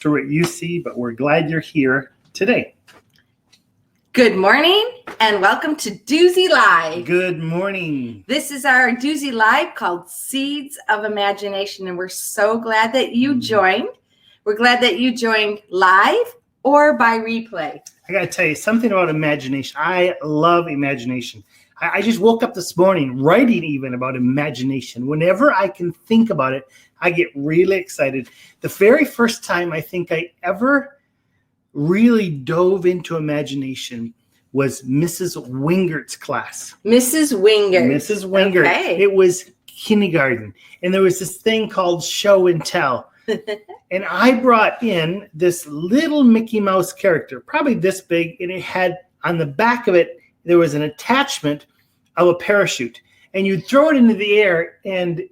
to what you see, but we're glad you're here today. Good morning and welcome to Duzie Live. Good morning. This is our Duzie Live called Seeds of Imagination, and we're so glad that you joined. We're glad that you joined live or by replay. I got to tell you something about imagination. I love imagination. I just woke up this morning writing even about imagination. Whenever I can think about it, I get really excited. The very first time I think I ever really dove into imagination was Mrs. Wingert's class. Mrs. Wingert. Mrs. Wingert. Okay. It was kindergarten. And there was this thing called show and tell. And I brought in this little Mickey Mouse character, probably this big, and it had on the back of it, there was an attachment of a parachute. And you'd throw it into the air and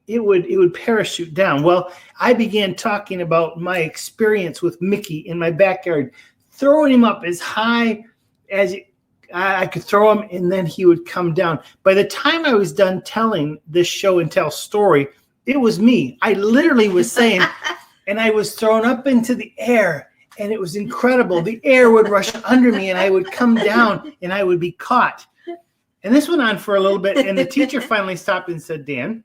it would parachute down. Well, I began talking about my experience with Mickey in my backyard, throwing him up as high as I could throw him, and then he would come down. By the time I was done telling this show and tell story, it was me. I literally was saying, and I was thrown up into the air, and it was incredible. The air would rush under me, and I would come down, and I would be caught. And this went on for a little bit, and the teacher finally stopped and said, Dan,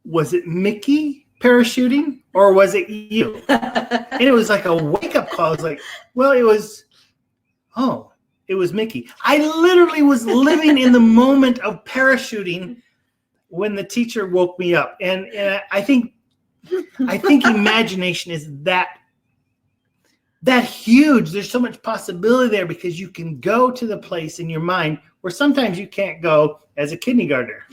was it Mickey parachuting or was it you? And it was like a wake-up call. I was like, well, it was Mickey. I literally was living in the moment of parachuting when the teacher woke me up. And I think imagination is that huge. There's so much possibility there because you can go to the place in your mind where sometimes you can't go as a kindergartner.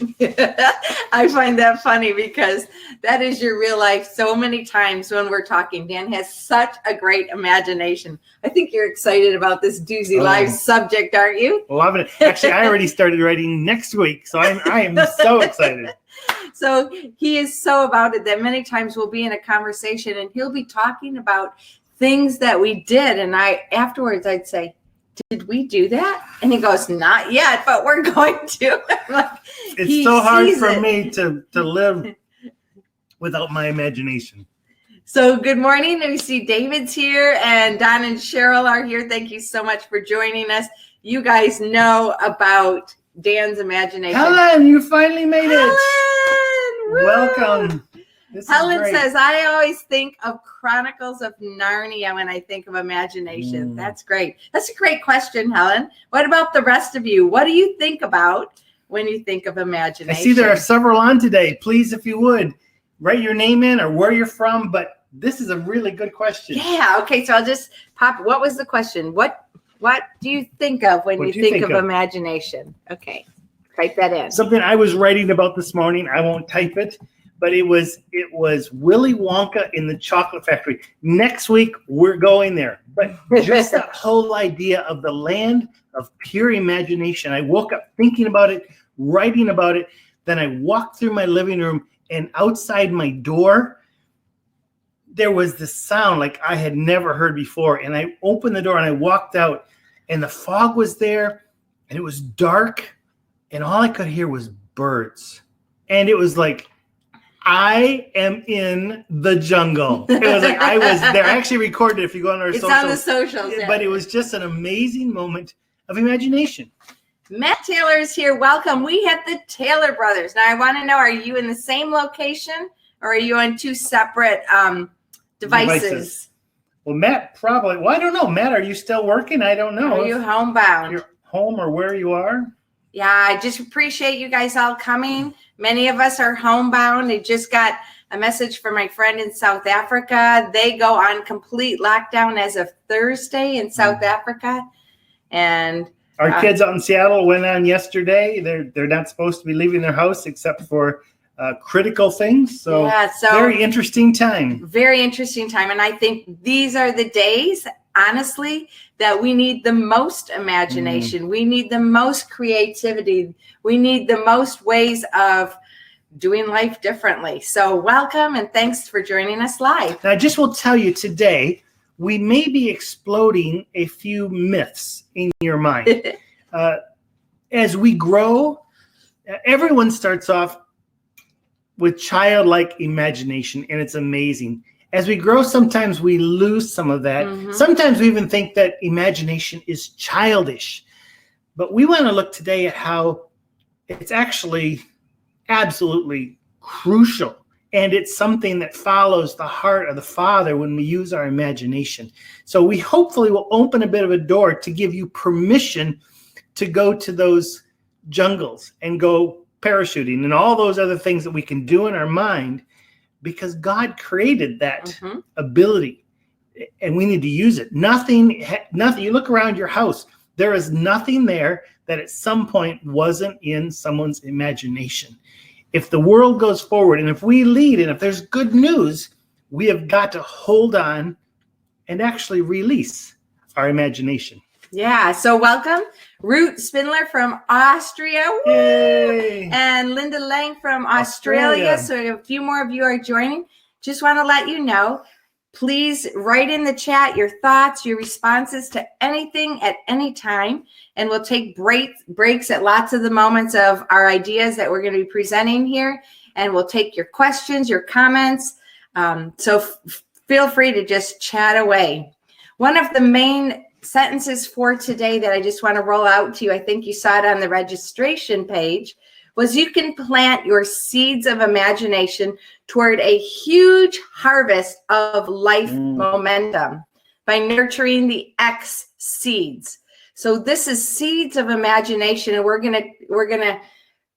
I find that funny because that is your real life so many times when we're talking. Dan has such a great imagination. I think you're excited about this Duzie Live subject, aren't you? Loving it. Actually, I already started writing next week, so I am so excited. So he is so about it that many times we'll be in a conversation and he'll be talking about things that we did. And afterwards I'd say, did we do that? And he goes, not yet, but we're going to. Like, it's so hard for me to live without my imagination. So good morning. We see David's here and Don and Cheryl are here. Thank you so much for joining us. You guys know about Dan's imagination. Helen, you finally made it. Woo! Welcome. Helen says, I always think of Chronicles of Narnia when I think of imagination. That's great. That's a great question, Helen. What about the rest of you? What do you think about when you think of imagination? I see there are several on today. Please, if you would, write your name in or where you're from. But this is a really good question. Yeah. Okay. So I'll just pop. What was the question? What do you think of when you think of imagination? Okay. Type that in. Something I was writing about this morning. I won't type it. But it was Willy Wonka in the Chocolate Factory. Next week, we're going there. But just that whole idea of the land of pure imagination. I woke up thinking about it, writing about it. Then I walked through my living room, and outside my door, there was this sound like I had never heard before. And I opened the door, and I walked out, and the fog was there, and it was dark, and all I could hear was birds. And it was like, I am in the jungle. It was like I was there. I actually recorded it if you go on our socials. It's on the socials. Yeah. But it was just an amazing moment of imagination. Matt Taylor is here. Welcome. We have the Taylor brothers. Now, I want to know, are you in the same location or are you on two separate devices? Well, Matt probably. Well, I don't know. Matt, are you still working? I don't know. Are you homebound? You're home or where you are? Yeah, I just appreciate you guys all coming. Many of us are homebound. I just got a message from my friend in South Africa. They go on complete lockdown as of Thursday in South Africa. And our kids out in Seattle went on yesterday. They're not supposed to be leaving their house except for critical things. So very interesting time. Very interesting time. And I think these are the days, honestly, that we need the most imagination. We need the most creativity. We need the most ways of doing life differently. So welcome and thanks for joining us live. Now, I just will tell you today, we may be exploding a few myths in your mind. As we grow, everyone starts off with childlike imagination, and it's amazing. As we grow, sometimes we lose some of that. Mhm. Sometimes we even think that imagination is childish. But we want to look today at how it's actually absolutely crucial. And it's something that follows the heart of the Father when we use our imagination. So we hopefully will open a bit of a door to give you permission to go to those jungles and go parachuting and all those other things that we can do in our mind, because God created that ability and we need to use it. Nothing, you look around your house, there is nothing there that at some point wasn't in someone's imagination. If the world goes forward and if we lead and if there's good news, we have got to hold on and actually release our imagination. Yeah. So welcome, Ruth Spindler from Austria. Yay. And Linda Lang from Australia. So a few more of you are joining. Just want to let you know, please write in the chat your thoughts, your responses to anything at any time. And we'll take breaks at lots of the moments of our ideas that we're going to be presenting here. And we'll take your questions, your comments. So feel free to just chat away. One of the main sentences for today that I just want to roll out to you, I think you saw it on the registration page, was you can plant your seeds of imagination toward a huge harvest of life momentum by nurturing the X seeds. So this is seeds of imagination, and we're gonna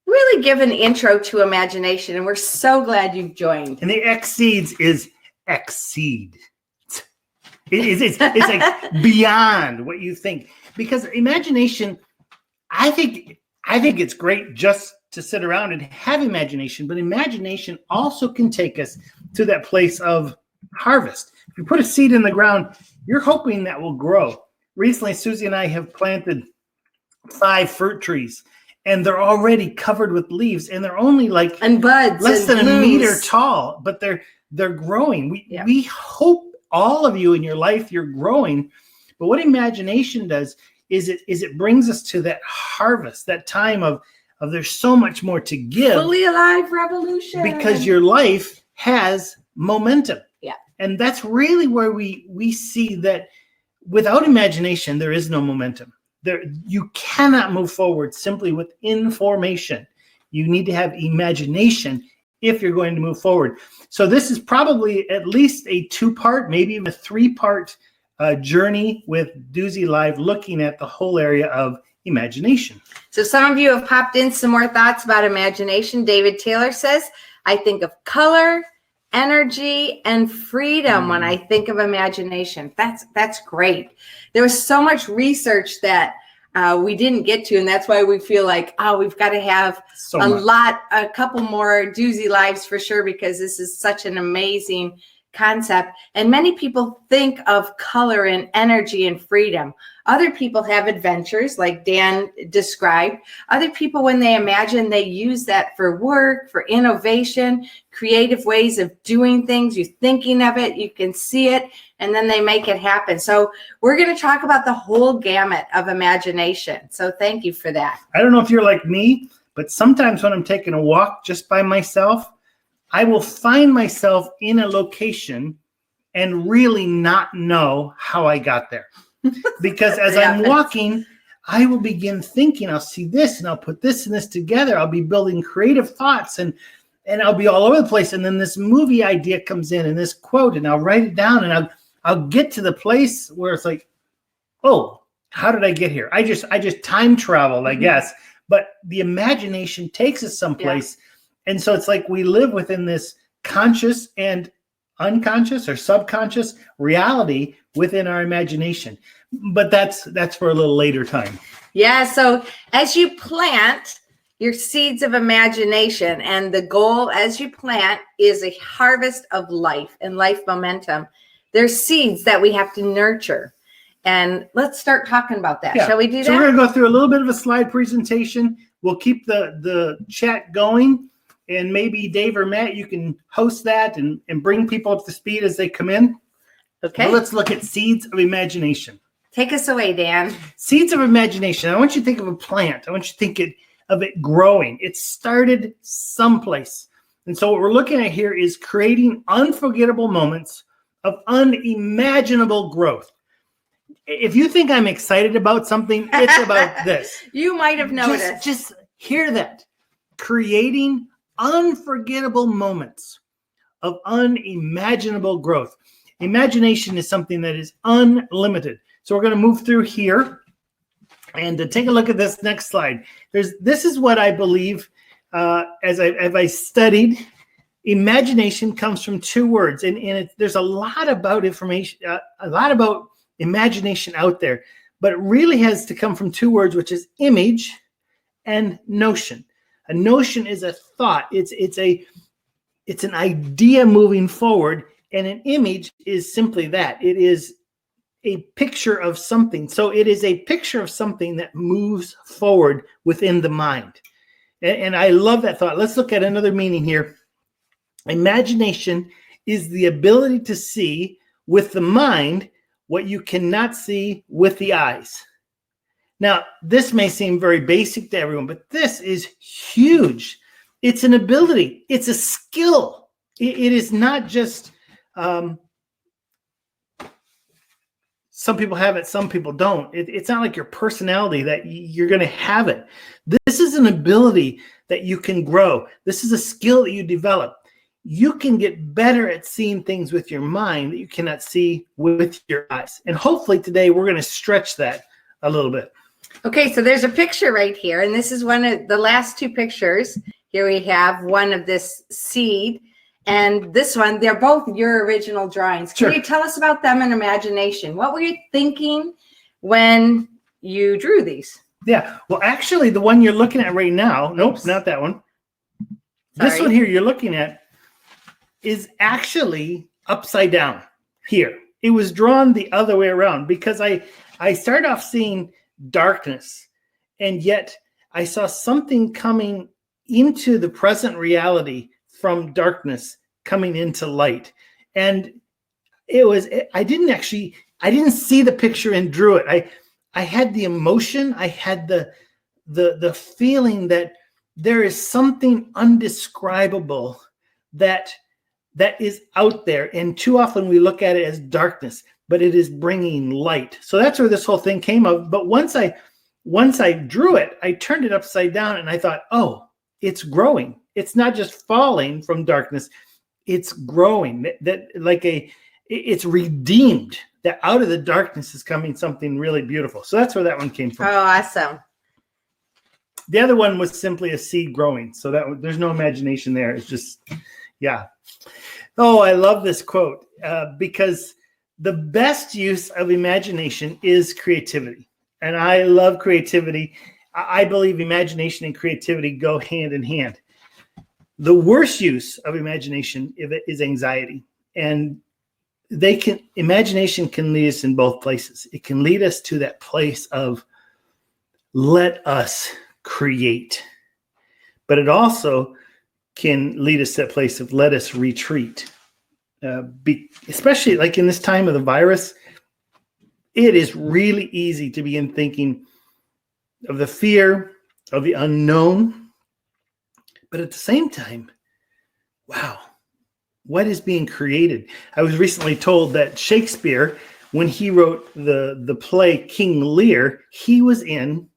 really give an intro to imagination, and we're so glad you've joined. And the X seeds is exceed. It's like beyond what you think, because imagination, I think it's great just to sit around and have imagination, but imagination also can take us to that place of harvest. If you put a seed in the ground, you're hoping that will grow. Recently, Susie and I have planted 5 fruit trees, and they're already covered with leaves, and they're only like and buds less and than blooms. a meter tall, but they're growing. We hope all of you in your life, you're growing. But what imagination does is it brings us to that harvest, that time of there's so much more to give. Fully alive revolution. Because your life has momentum. Yeah. And that's really where we see that without imagination, there is no momentum. You cannot move forward simply with information. You need to have imagination if you're going to move forward. So this is probably at least a 2-part, maybe even a 3-part journey with Duzie Live, looking at the whole area of imagination. So some of you have popped in some more thoughts about imagination. David Taylor says, I think of color, energy, and freedom when I think of imagination. That's great. There was so much research that we didn't get to, and that's why we feel like, we've got to have a couple more Duzie Lives for sure, because this is such an amazing concept. And many people think of color and energy and freedom. Other people have adventures like Dan described. Other people, when they imagine, they use that for work, for innovation, creative ways of doing things. You're thinking of it, you can see it, and then they make it happen. So we're going to talk about the whole gamut of imagination. So thank you for that. I don't know if you're like me, but sometimes when I'm taking a walk just by myself, I will find myself in a location and really not know how I got there. Because as I'm walking, I will begin thinking, I'll see this and I'll put this and this together. I'll be building creative thoughts and I'll be all over the place. And then this movie idea comes in and this quote, and I'll write it down, and I'll get to the place where it's like, oh, how did I get here? I just time traveled, I guess. But the imagination takes us someplace. Yeah. And so it's like we live within this conscious and unconscious or subconscious reality within our imagination. But that's for a little later time. Yeah. So as you plant your seeds of imagination, and the goal as you plant is a harvest of life and life momentum, there's seeds that we have to nurture. And let's start talking about that. Yeah. Shall we do that? So we're going to go through a little bit of a slide presentation. We'll keep the chat going. And maybe Dave or Matt, you can host that and bring people up to speed as they come in. Okay. Well, let's look at seeds of imagination. Take us away, Dan. Seeds of imagination. I want you to think of a plant. I want you to think of it growing. It started someplace. And so what we're looking at here is creating unforgettable moments of unimaginable growth. If you think I'm excited about something, it's about this. You might have noticed. Just hear that. Creating unforgettable moments of unimaginable growth. Imagination is something that is unlimited. So we're going to move through here and to take a look at this next slide. This is what I believe as I studied. Imagination comes from two words, and there's a lot about information, a lot about imagination out there, but it really has to come from two words, which is image and notion. A notion is a thought. It's an idea moving forward, and an image is simply that. It is a picture of something. So it is a picture of something that moves forward within the mind. And I love that thought. Let's look at another meaning here. Imagination is the ability to see with the mind what you cannot see with the eyes. Now, this may seem very basic to everyone, but this is huge. It's an ability. It's a skill. It is not just some people have it, some people don't. It's not like your personality that you're going to have it. This is an ability that you can grow. This is a skill that you develop. You can get better at seeing things with your mind that you cannot see with your eyes. And hopefully today we're going to stretch that a little bit. Okay, so there's a picture right here, and this is one of the last two pictures. Here we have one of this seed, and this one, they're both your original drawings. Can you tell us about them in imagination? What were you thinking when you drew these? Yeah, well, actually, the one you're looking at right now, nope, not that one. Sorry. This one here you're looking at is actually upside down here. It was drawn the other way around because I started off seeing darkness, and yet I saw something coming into the present reality from darkness coming into light. And I didn't see the picture and drew it. I had the emotion, I had the feeling that there is something undescribable that is out there. And too often we look at it as darkness, but it is bringing light. So that's where this whole thing came of. But once I drew it, I turned it upside down and I thought, oh, it's growing. It's not just falling from darkness. It's growing. It's redeemed. That out of the darkness is coming something really beautiful. So that's where that one came from. Oh, awesome. The other one was simply a seed growing. So there's no imagination there. It's just, yeah. Oh, I love this quote because the best use of imagination is creativity. And I love creativity. I believe imagination and creativity go hand in hand. The worst use of imagination is anxiety. And imagination can lead us in both places. It can lead us to that place of let us create. But it also can lead us to that place of let us retreat. Especially like in this time of the virus, it is really easy to begin thinking of the fear of the unknown. But at the same time, wow, what is being created? I was recently told that Shakespeare, when he wrote the play King Lear, he was in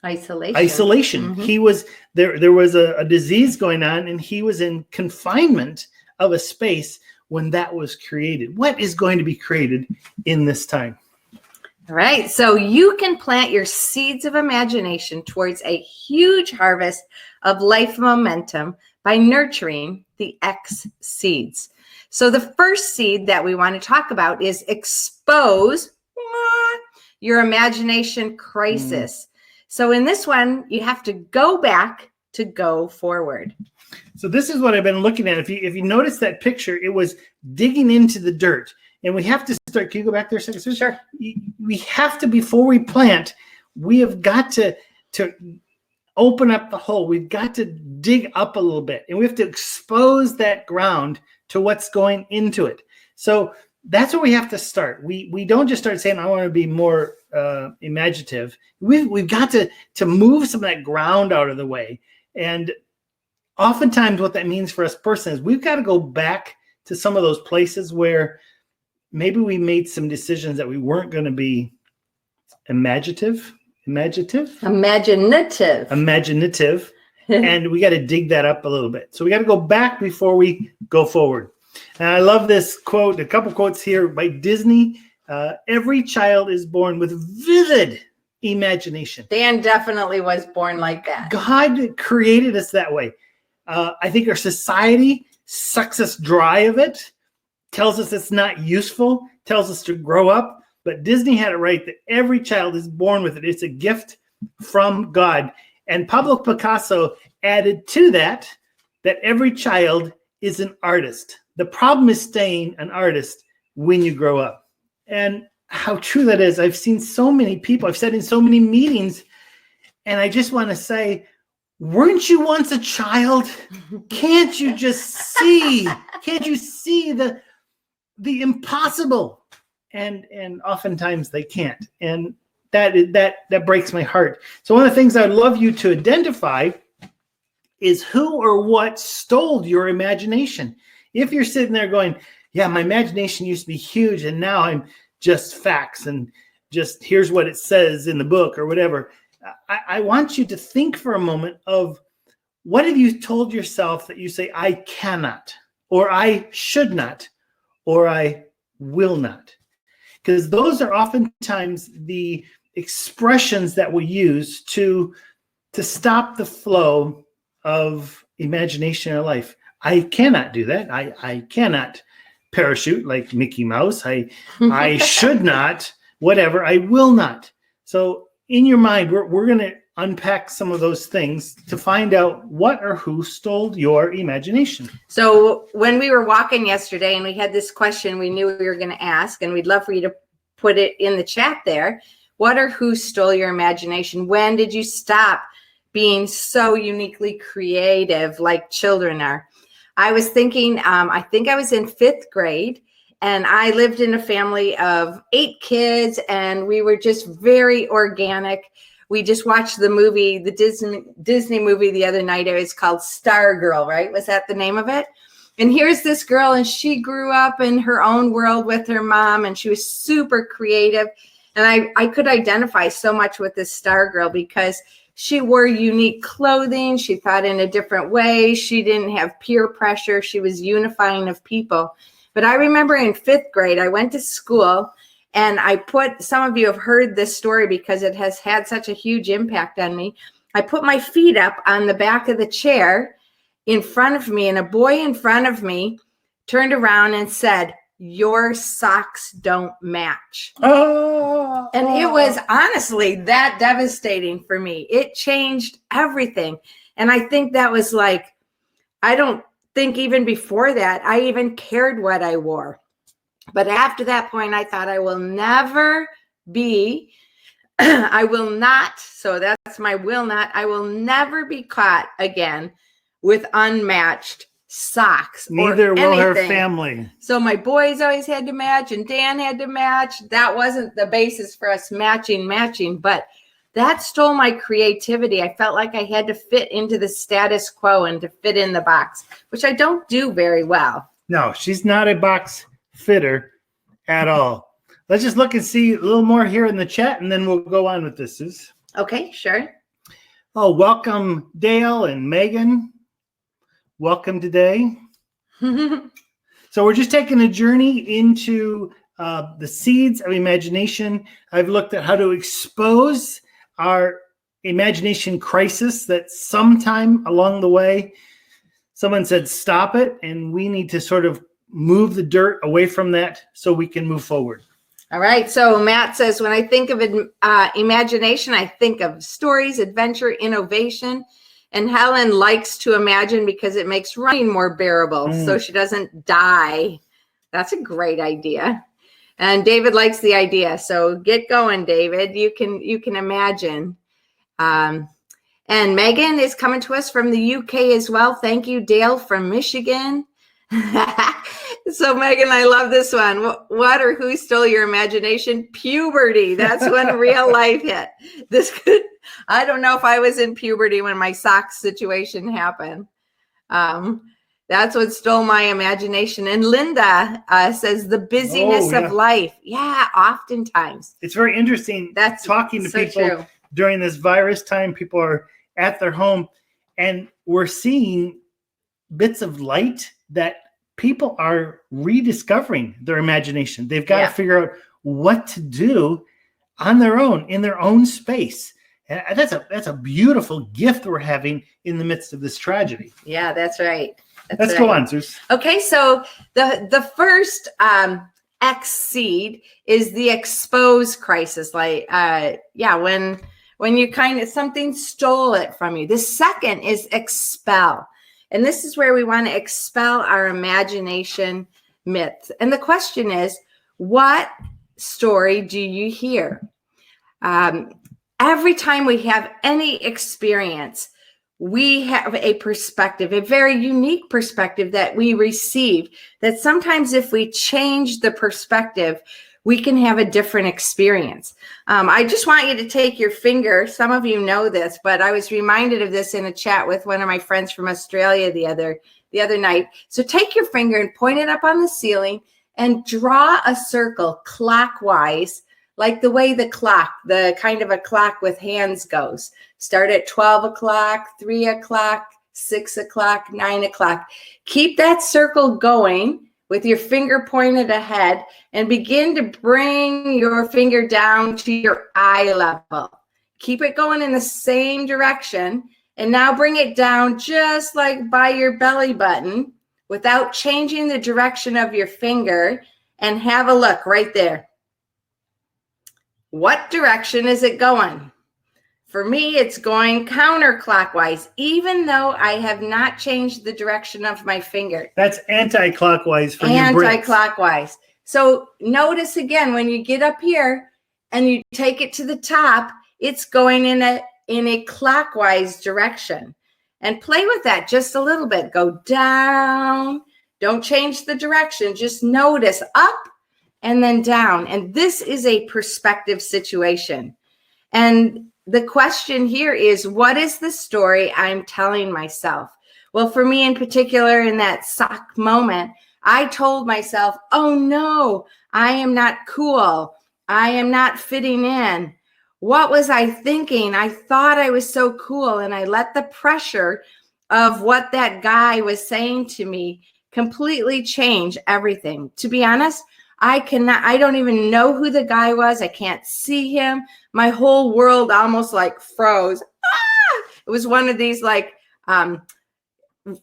isolation. Mm-hmm. He was there was a disease going on, and he was in confinement of a space when that was created. What is going to be created in this time? All right. So you can plant your seeds of imagination towards a huge harvest of life momentum by nurturing the X seeds. So the first seed that we want to talk about is expose your imagination crisis. So in this one, you have to go back to go forward. So this is what I've been looking at. If you notice that picture, it was digging into the dirt. And we have to start. Can you go back there a second? Sure. We have to, before we plant, we have got to open up the hole. We've got to dig up a little bit. And we have to expose that ground to what's going into it. So that's where we have to start. We don't just start saying, I want to be more imaginative. We've got to move some of that ground out of the way. And oftentimes what that means for us personally is we've got to go back to some of those places where maybe we made some decisions that we weren't going to be imaginative, and we got to dig that up a little bit. So we got to go back before we go forward. And I love this quote, a couple quotes here by Disney. Every child is born with vivid imagination. Dan definitely was born like that. God created us that way. I think our society sucks us dry of it, tells us it's not useful, tells us to grow up. But Disney had it right that every child is born with it. It's a gift from God. And Pablo Picasso added to that every child is an artist. The problem is staying an artist when you grow up. And how true that is. I've seen so many people, I've said in so many meetings, and I just want to say, weren't you once a child? Can't you just see? Can't you see the impossible? And oftentimes they can't. And that breaks my heart. So one of the things I'd love you to identify is who or what stole your imagination. If you're sitting there going, yeah, my imagination used to be huge and now I'm just facts and just here's what it says in the book or whatever. I want you to think for a moment of what have you told yourself that you say, I cannot, or I should not, or I will not. Because those are oftentimes the expressions that we use to stop the flow of imagination in our life. I cannot do that. I cannot parachute like Mickey Mouse. I should not, whatever. I will not. So in your mind, we're going to unpack some of those things to find out what or who stole your imagination. So when we were walking yesterday and we had this question we knew we were going to ask, and we'd love for you to put it in the chat there. What or who stole your imagination? When did you stop being so uniquely creative like children are? I was thinking, I think I was in 5th grade, and I lived in a family of 8 kids, and we were just very organic. We just watched the movie, the Disney movie the other night. It was called Stargirl, right? Was that the name of it? And here's this girl, and she grew up in her own world with her mom, and she was super creative. And I could identify so much with this Stargirl because she wore unique clothing. She thought in a different way. She didn't have peer pressure. She was unifying of people. But I remember in 5th grade, I went to school, and some of you have heard this story because it has had such a huge impact on me. I put my feet up on the back of the chair in front of me, and a boy in front of me turned around and said, "Your socks don't match." Oh. And it was honestly that devastating for me. It changed everything. And I think that was like, I don't think even before that, I even cared what I wore. But after that point, I thought I will never be, I will not, so that's my will not, I will never be caught again with unmatched socks. Neither will her family. So my boys always had to match, and Dan had to match. That wasn't the basis for us matching, but that stole my creativity. I felt like I had to fit into the status quo and to fit in the box, which I don't do very well. No, she's not a box fitter at all. Let's just look and see a little more here in the chat, and then we'll go on with this, Suze. Okay, sure. Oh, welcome, Dale and Megan. Welcome today. So we're just taking a journey into the seeds of imagination. I've looked at how to expose our imagination crisis that sometime along the way, someone said, stop it. And we need to sort of move the dirt away from that so we can move forward. All right. So Matt says, when I think of imagination, I think of stories, adventure, innovation. And Helen likes to imagine because it makes running more bearable so she doesn't die. That's a great idea. And David likes the idea. So get going, David. You can imagine. And Megan is coming to us from the UK as well. Thank you, Dale from Michigan. So Megan, I love this one. What or who stole your imagination? Puberty. That's when real life hit. I don't know if I was in puberty when my socks situation happened. That's what stole my imagination. And Linda says the busyness of life. Yeah, oftentimes. It's very interesting. That's talking to so people true. During this virus time. People are at their home, and we're seeing bits of light that people are rediscovering their imagination. They've got to figure out what to do on their own, in their own space. And that's a beautiful gift we're having in the midst of this tragedy. Yeah, that's right. Let's go on, Susie. Okay, so the first X seed is the expose crisis. Like, when you kind of, something stole it from you. The second is expel. And this is where we want to expel our imagination myths. And the question is, what story do you hear? Every time we have any experience, we have a perspective, a very unique perspective that we receive, that sometimes if we change the perspective, we can have a different experience. I just want you to take your finger. Some of you know this, but I was reminded of this in a chat with one of my friends from Australia the other night. So take your finger and point it up on the ceiling and draw a circle clockwise, like the way the clock, the kind of a clock with hands goes. Start at 12 o'clock, 3 o'clock, 6 o'clock, 9 o'clock. Keep that circle going with your finger pointed ahead and begin to bring your finger down to your eye level. Keep it going in the same direction. And now bring it down just like by your belly button without changing the direction of your finger, and have a look right there. What direction is it going? For me, it's going counterclockwise, even though I have not changed the direction of my finger. That's anti-clockwise for you Brits. Anti-clockwise. So notice again, when you get up here and you take it to the top, it's going in a clockwise direction. And play with that just a little bit. Go down. Don't change the direction. Just notice up and then down. And this is a perspective situation. And the question here is, what is the story I'm telling myself? Well, for me in particular, in that sock moment, I told myself, oh no, I am not cool. I am not fitting in. What was I thinking? I thought I was so cool, and I let the pressure of what that guy was saying to me completely change everything. To be honest, I don't even know who the guy was. I can't see him. My whole world almost like froze. It was one of these like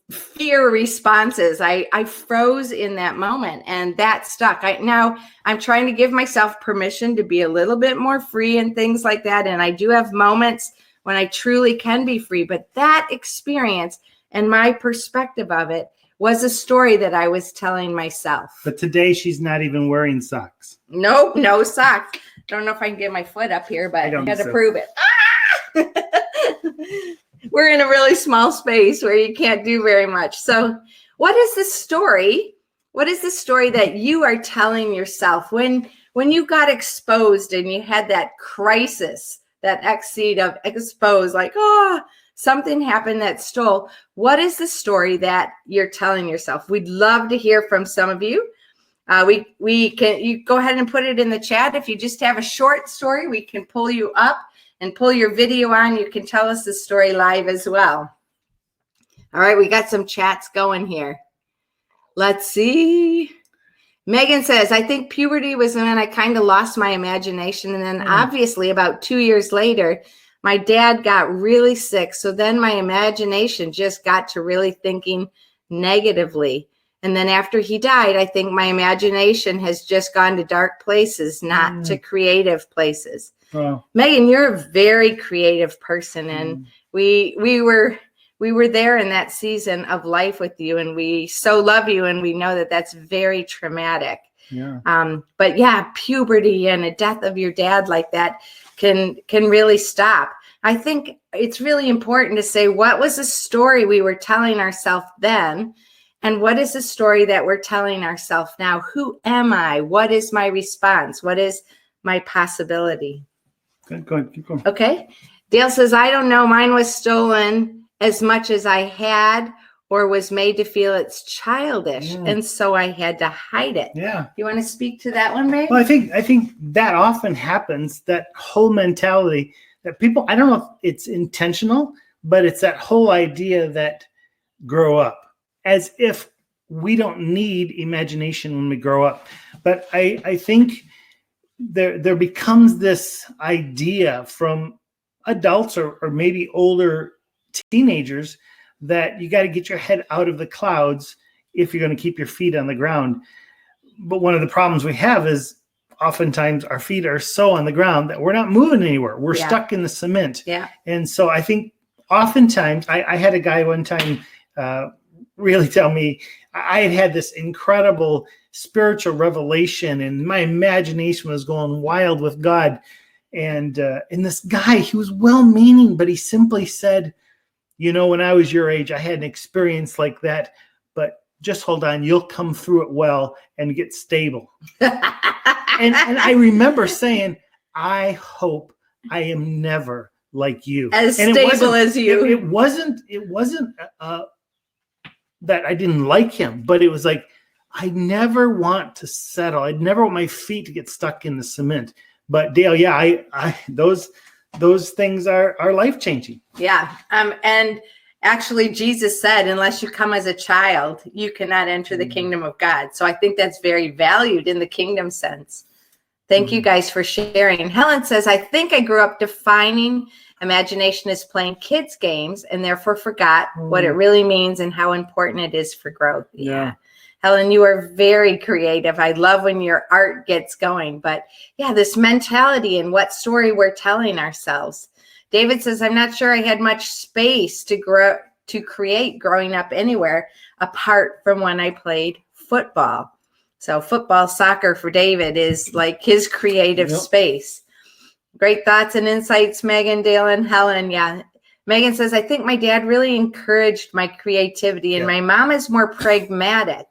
fear responses. I froze in that moment, and that stuck. Now I'm trying to give myself permission to be a little bit more free and things like that. And I do have moments when I truly can be free, but that experience and my perspective of it was a story that I was telling myself. But today she's not even wearing socks. Nope, no socks. Don't know if I can get my foot up here, but I got to prove it. We're in a really small space where you can't do very much. So what is the story? What is the story that you are telling yourself when you got exposed and you had that crisis, that X seed of exposed, like, something happened that stole? What is the story that you're telling yourself? We'd love to hear from some of you. You go ahead and put it in the chat. If you just have a short story, we can pull you up and pull your video on. You can tell us the story live as well. All right, we got some chats going here. Let's see. Megan says, I think puberty was when I kind of lost my imagination. And then obviously about 2 years later, my dad got really sick. So then my imagination just got to really thinking negatively. And then after he died, I think my imagination has just gone to dark places, not to creative places. Wow. Megan, you're a very creative person. And we were there in that season of life with you. And we so love you. And we know that that's very traumatic. Yeah. But yeah, puberty and a death of your dad like that can really stop. I think it's really important to say, what was the story we were telling ourselves then? And what is the story that we're telling ourselves now? Who am I? What is my response? What is my possibility? Good, go ahead, keep going. Okay. Dale says, I don't know. Mine was stolen as much as I had or was made to feel it's childish. And so I had to hide it. Yeah. You want to speak to that one, babe? Well, I think that often happens, that whole mentality that people, I don't know if it's intentional, but it's that whole idea that grow up, as if we don't need imagination when we grow up. But I think there becomes this idea from adults or maybe older teenagers that you got to get your head out of the clouds if you're going to keep your feet on the ground. But one of the problems we have is oftentimes our feet are so on the ground that we're not moving anywhere. We're stuck in the cement. Yeah. And so I think oftentimes, I had a guy one time really tell me I had this incredible spiritual revelation and my imagination was going wild with God. And this guy, he was well-meaning, but he simply said, when I was your age, I had an experience like that, but just hold on, you'll come through it well and get stable. and I remember saying, I hope I am never like you. As stable as you. It wasn't that I didn't like him, but it was like, I never want to settle. I'd never want my feet to get stuck in the cement. But Dale, I those things are life-changing. Yeah. And actually Jesus said, unless you come as a child, you cannot enter the kingdom of God. So I think that's very valued in the kingdom sense. Thank you guys for sharing. Helen says, I think I grew up defining imagination as playing kids games and therefore forgot what it really means and how important it is for growth. Yeah. Helen, you are very creative. I love when your art gets going. But yeah, this mentality and what story we're telling ourselves. David says, I'm not sure I had much space to create growing up anywhere apart from when I played football. So football, soccer for David is like his creative space. Great thoughts and insights, Megan, Dale, and Helen. Yeah. Megan says, I think my dad really encouraged my creativity and my mom is more pragmatic.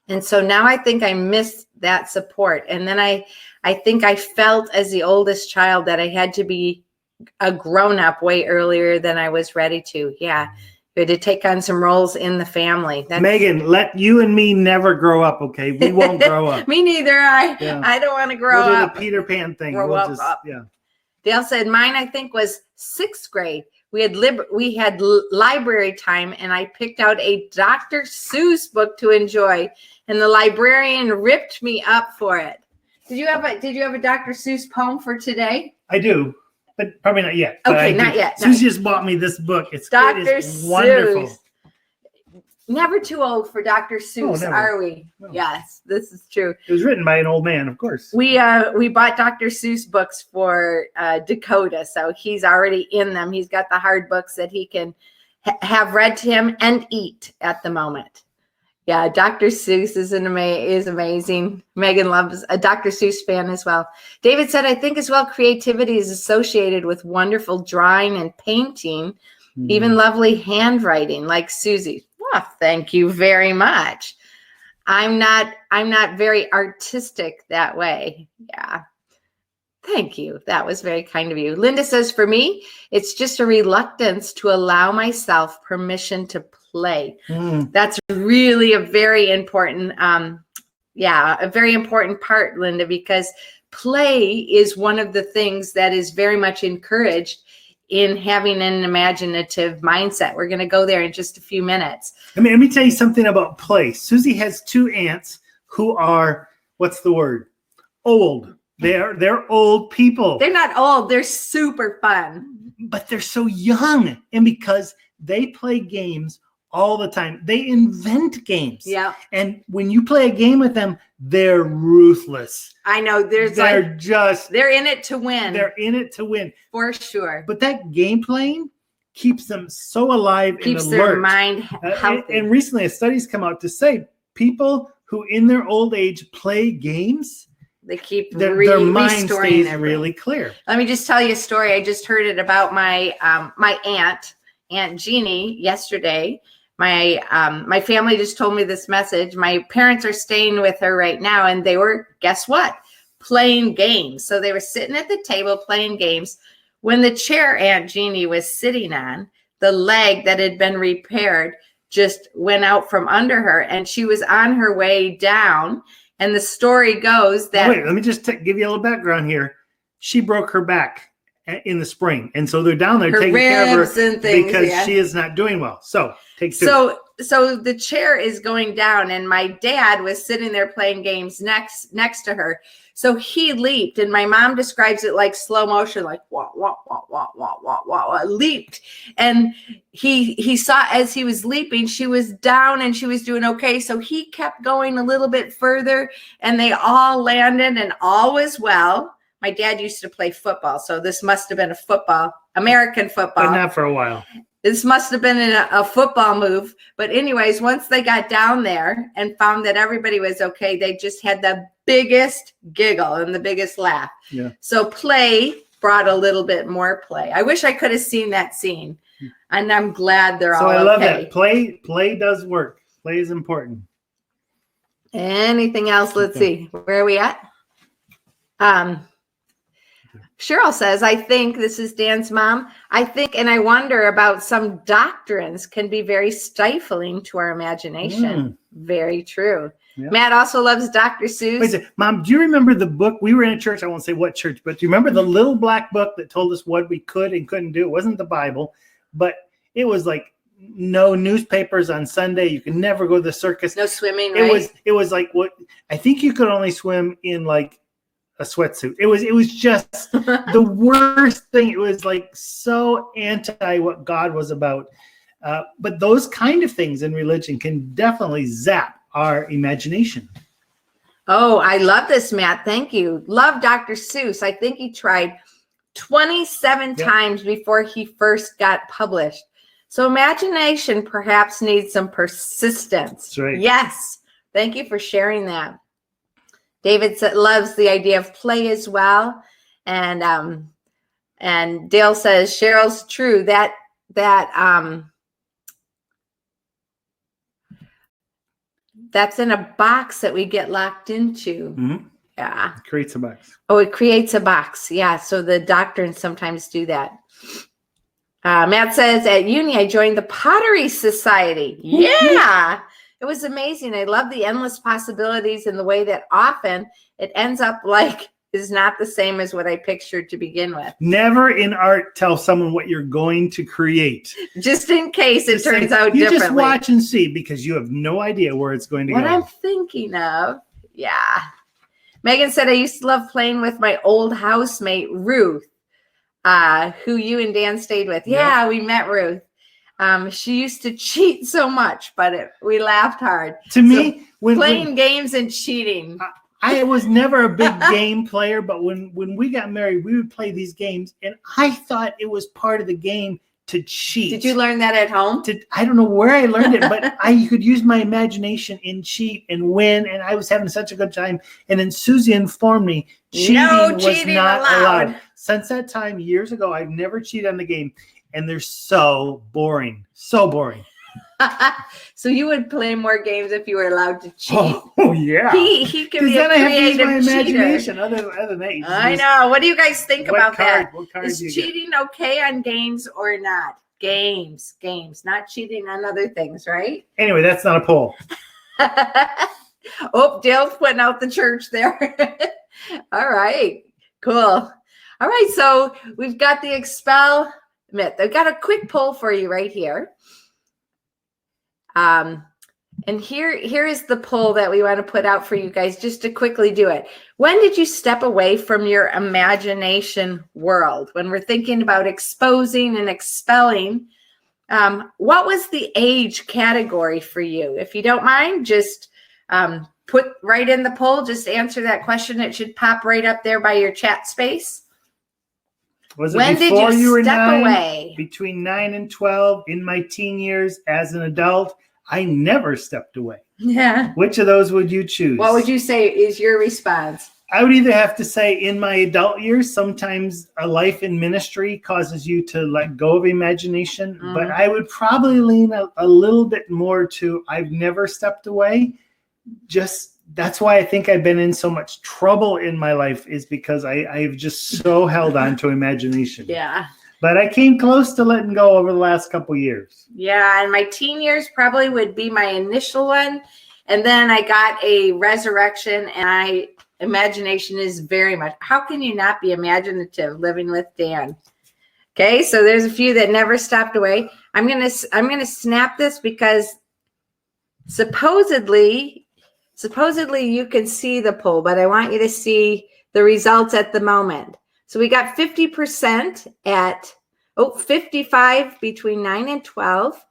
And so now I think I missed that support. And then I think I felt as the oldest child that I had to be a grown-up way earlier than I was ready to. Yeah. We had to take on some roles in the family. Megan, let you and me never grow up, okay? We won't grow up. Me neither. I don't want to grow up. We'll do the Peter Pan thing. Dale said mine, I think, was 6th grade. We had library time, and I picked out a Dr. Seuss book to enjoy, and the librarian ripped me up for it. Did you have a Dr. Seuss poem for today? I do. But probably not yet. Okay, not yet. Susie just bought me this book. It is wonderful. Seuss. Never too old for Dr. Seuss, are we? No. Yes, this is true. It was written by an old man, of course. We bought Dr. Seuss books for Dakota, so he's already in them. He's got the hard books that he can have read to him and eat at the moment. Yeah, Dr. Seuss is amazing. Megan loves a Dr. Seuss fan as well. David said, I think as well, creativity is associated with wonderful drawing and painting, even lovely handwriting like Susie. Well, thank you very much. I'm not very artistic that way. Yeah. Thank you. That was very kind of you. Linda says, for me, it's just a reluctance to allow myself permission to play. That's really a very important, a very important part, Linda, because play is one of the things that is very much encouraged in having an imaginative mindset. We're going to go there in just a few minutes. Let me tell you something about play. Susie has 2 aunts who are, what's the word? Old. They're old people. They're not old. They're super fun. But they're so young. And because they play games all the time, they invent games. Yeah. And when you play a game with them, they're ruthless. I know. They're in it to win. They're in it to win. For sure. But that game playing keeps them so alive and alert. Keeps their mind healthy. And recently a study's come out to say people who in their old age play games, they keep their mind stays really clear. Let me just tell you a story. I just heard it about my Aunt Jeannie yesterday. My family just told me this message. My parents are staying with her right now, and they were, guess what? Playing games. So they were sitting at the table playing games. When the chair Aunt Jeannie was sitting on, the leg that had been repaired just went out from under her, and she was on her way down. And the story goes that... Wait, let me just give you a little background here. She broke her back in the spring, and so they're down there taking care of her because she is not doing well. So take two. So the chair is going down, and my dad was sitting there playing games next to her. So he leaped, and my mom describes it like slow motion, like wah wah wah wah wah wah wah, leaped. And he saw as he was leaping, she was down and she was doing okay. So he kept going a little bit further, and they all landed, and all was well. My dad used to play football, so this must have been American football. But not for a while. This must have been a football move. But anyways, once they got down there and found that everybody was okay, they just had the biggest giggle and the biggest laugh. Yeah. So play brought a little bit more play. I wish I could have seen that scene. And I'm glad they're all okay. So I love that. Play does work. Play is important. Anything else? Let's see. Where are we at? Cheryl says, I think, this is Dan's mom, I think and I wonder about some doctrines can be very stifling to our imagination. Very true. Yeah. Matt also loves Dr. Seuss. Wait a second. Mom, do you remember the book? We were in a church. I won't say what church, but do you remember the little black book that told us what we could and couldn't do? It wasn't the Bible, but it was like no newspapers on Sunday. You could never go to the circus. No swimming, right? It was like what I think you could only swim in like a sweatsuit. It was just the worst thing. It was like so anti what God was about. But those kind of things in religion can definitely zap our imagination. Oh, I love this, Matt. Thank you. Love Dr. Seuss. I think he tried 27 times before he first got published. So imagination perhaps needs some persistence. That's right. Yes. Thank you for sharing that. David loves the idea of play as well. And Dale says, Cheryl's true. That's in a box that we get locked into. Mm-hmm. Yeah. It creates a box. Oh, it creates a box. Yeah. So the doctrines sometimes do that. Matt says, at uni, I joined the Pottery Society. Yeah. It was amazing. I love the endless possibilities and the way that often it ends up like is not the same as what I pictured to begin with. Never in art tell someone what you're going to create. Just in case it turns out differently. You just watch and see because you have no idea where it's going to go. What I'm thinking of. Yeah. Megan said, I used to love playing with my old housemate, Ruth, who you and Dan stayed with. Yeah, we met Ruth. She used to cheat so much, but we laughed hard. To me, playing games and cheating. I was never a big game player, but when we got married, we would play these games, and I thought it was part of the game to cheat. Did you learn that at home? I don't know where I learned it, but I could use my imagination and cheat and win, and I was having such a good time. And then Susie informed me cheating was not allowed. Since that time, years ago, I've never cheated on the game. And they're so boring. So boring. So you would play more games if you were allowed to cheat? Oh yeah. He can be a creative cheater. Imagination. Other than that. I know. What do you guys think about that? What card is cheating okay on games or not? Games. Not cheating on other things, right? Anyway, that's not a poll. Oh, Dale's putting out the church there. All right. Cool. All right. So we've got the Expel myth. I've got a quick poll for you right here. And here is the poll that we want to put out for you guys just to quickly do it. When did you step away from your imagination world? When we're thinking about exposing and expelling, what was the age category for you? If you don't mind, just put right in the poll, just answer that question. It should pop right up there by your chat space. Was it when before did you were step 9, away? Between 9 and 12, in my teen years, as an adult, I never stepped away. Yeah. Which of those would you choose? What would you say is your response? I would either have to say in my adult years, sometimes a life in ministry causes you to let go of imagination, but I would probably lean a little bit more to I've never stepped away. That's why I think I've been in so much trouble in my life is because I've just so held on to imagination. Yeah. But I came close to letting go over the last couple years. Yeah, and my teen years probably would be my initial one. And then I got a resurrection, and imagination is very much. How can you not be imaginative living with Dan? Okay, so there's a few that never stopped away. I'm gonna snap this because supposedly you can see the poll, but I want you to see the results at the moment. So we got 50% at 55 between 9 and 12,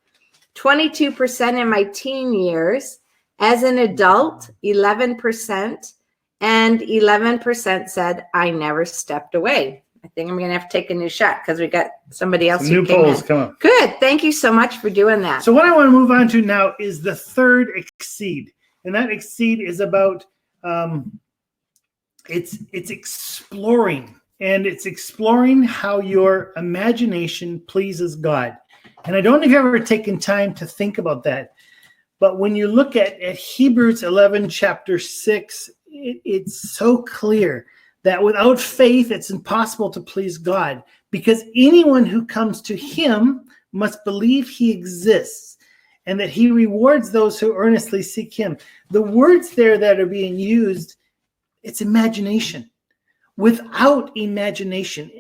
22% in my teen years. As an adult, 11%, and 11% said I never stepped away. I think I'm going to have to take a new shot because we got somebody else. Some new polls come up. Good. Thank you so much for doing that. So what I want to move on to now is the third exceed. And that exceed is about it's exploring. And it's exploring how your imagination pleases God. And I don't know if you've ever taken time to think about that. But when you look at Hebrews 11, chapter 6, it's so clear that without faith, it's impossible to please God, because anyone who comes to him must believe he exists and that he rewards those who earnestly seek him. The words there that are being used, it's imagination. Without imagination,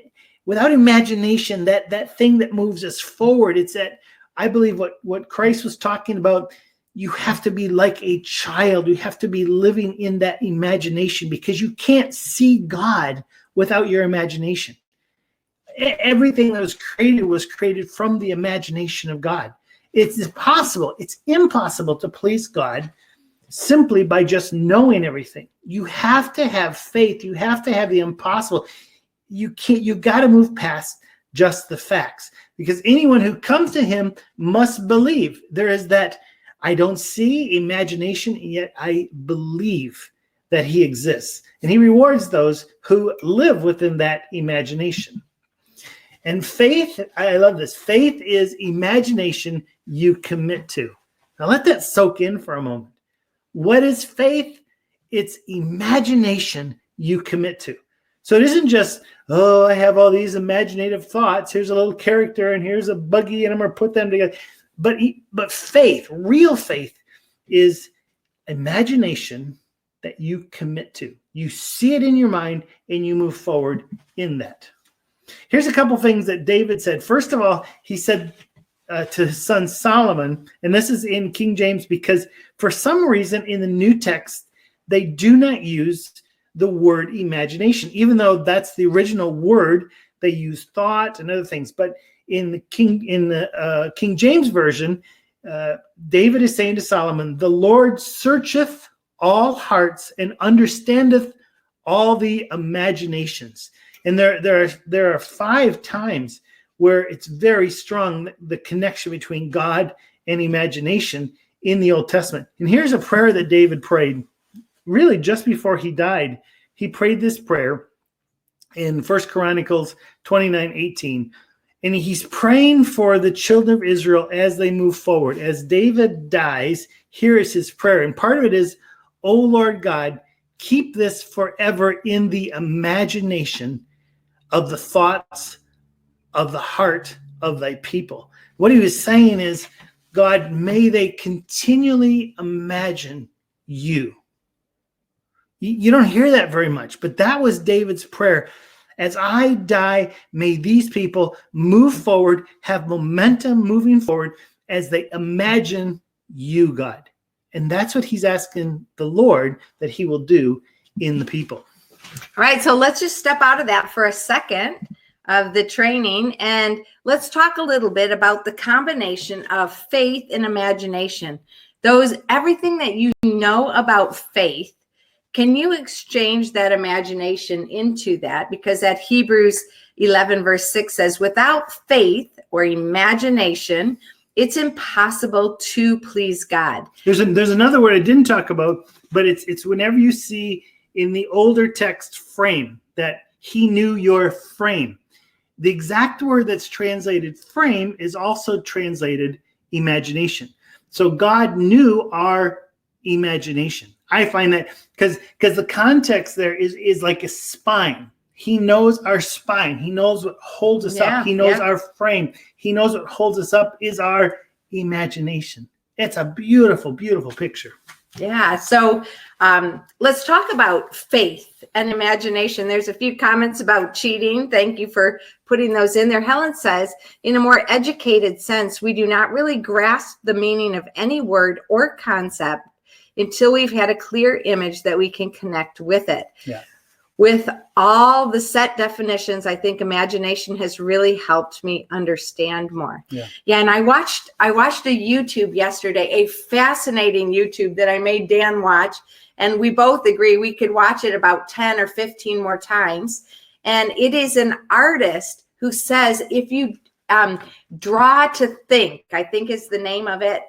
that thing that moves us forward, it's that, I believe what Christ was talking about, you have to be like a child. You have to be living in that imagination, because you can't see God without your imagination. Everything that was created from the imagination of God. It's impossible to please God simply by just knowing everything. You have to have faith. You have to have the impossible. You got to move past just the facts, because anyone who comes to him must believe. There is that I don't see imagination, and yet I believe that he exists. And he rewards those who live within that imagination. And faith, I love this. Faith is imagination you commit to. Now let that soak in for a moment. What is faith? It's imagination you commit to. So it isn't just, oh, I have all these imaginative thoughts. Here's a little character and here's a buggy and I'm going to put them together. But faith, real faith, is imagination that you commit to. You see it in your mind and you move forward in that. Here's a couple things that David said. First of all, he said to his son Solomon, and this is in King James because for some reason in the New Text, they do not use the word imagination, even though that's the original word. They use thought and other things. But in the King James Version, David is saying to Solomon, the Lord searcheth all hearts and understandeth all the imaginations. And there are 5 times where it's very strong, the connection between God and imagination in the Old Testament. And here's a prayer that David prayed, really just before he died. He prayed this prayer in 1 Chronicles 29:18. And he's praying for the children of Israel as they move forward. As David dies, here is his prayer. And part of it is, O Lord God, keep this forever in the imagination of the thoughts of the heart of thy people. What he was saying is, God, may they continually imagine you. You don't hear that very much, but that was David's prayer. As I die, may these people move forward, have momentum moving forward as they imagine you, God. And that's what he's asking the Lord that he will do in the people. All right, so let's just step out of that for a second of the training, and let's talk a little bit about the combination of faith and imagination. Everything that you know about faith, can you exchange that imagination into that? Because that Hebrews 11 verse 6 says, without faith or imagination, it's impossible to please God. There's another word I didn't talk about, but it's whenever you see in the older text frame, that he knew your frame. The exact word that's translated frame is also translated imagination. So God knew our imagination. I find that because the context there is like a spine. He knows our spine. He knows what holds us up. He knows our frame. He knows what holds us up is our imagination. It's a beautiful, beautiful picture. Yeah. So let's talk about faith and imagination. There's a few comments about cheating. Thank you for putting those in there. Helen says, in a more educated sense, we do not really grasp the meaning of any word or concept until we've had a clear image that we can connect with it. Yeah. With all the set definitions, I think imagination has really helped me understand more. Yeah. Yeah. And I watched a YouTube yesterday, a fascinating YouTube that I made Dan watch. And we both agree we could watch it about 10 or 15 more times. And it is an artist who says, if you draw to think, I think is the name of it.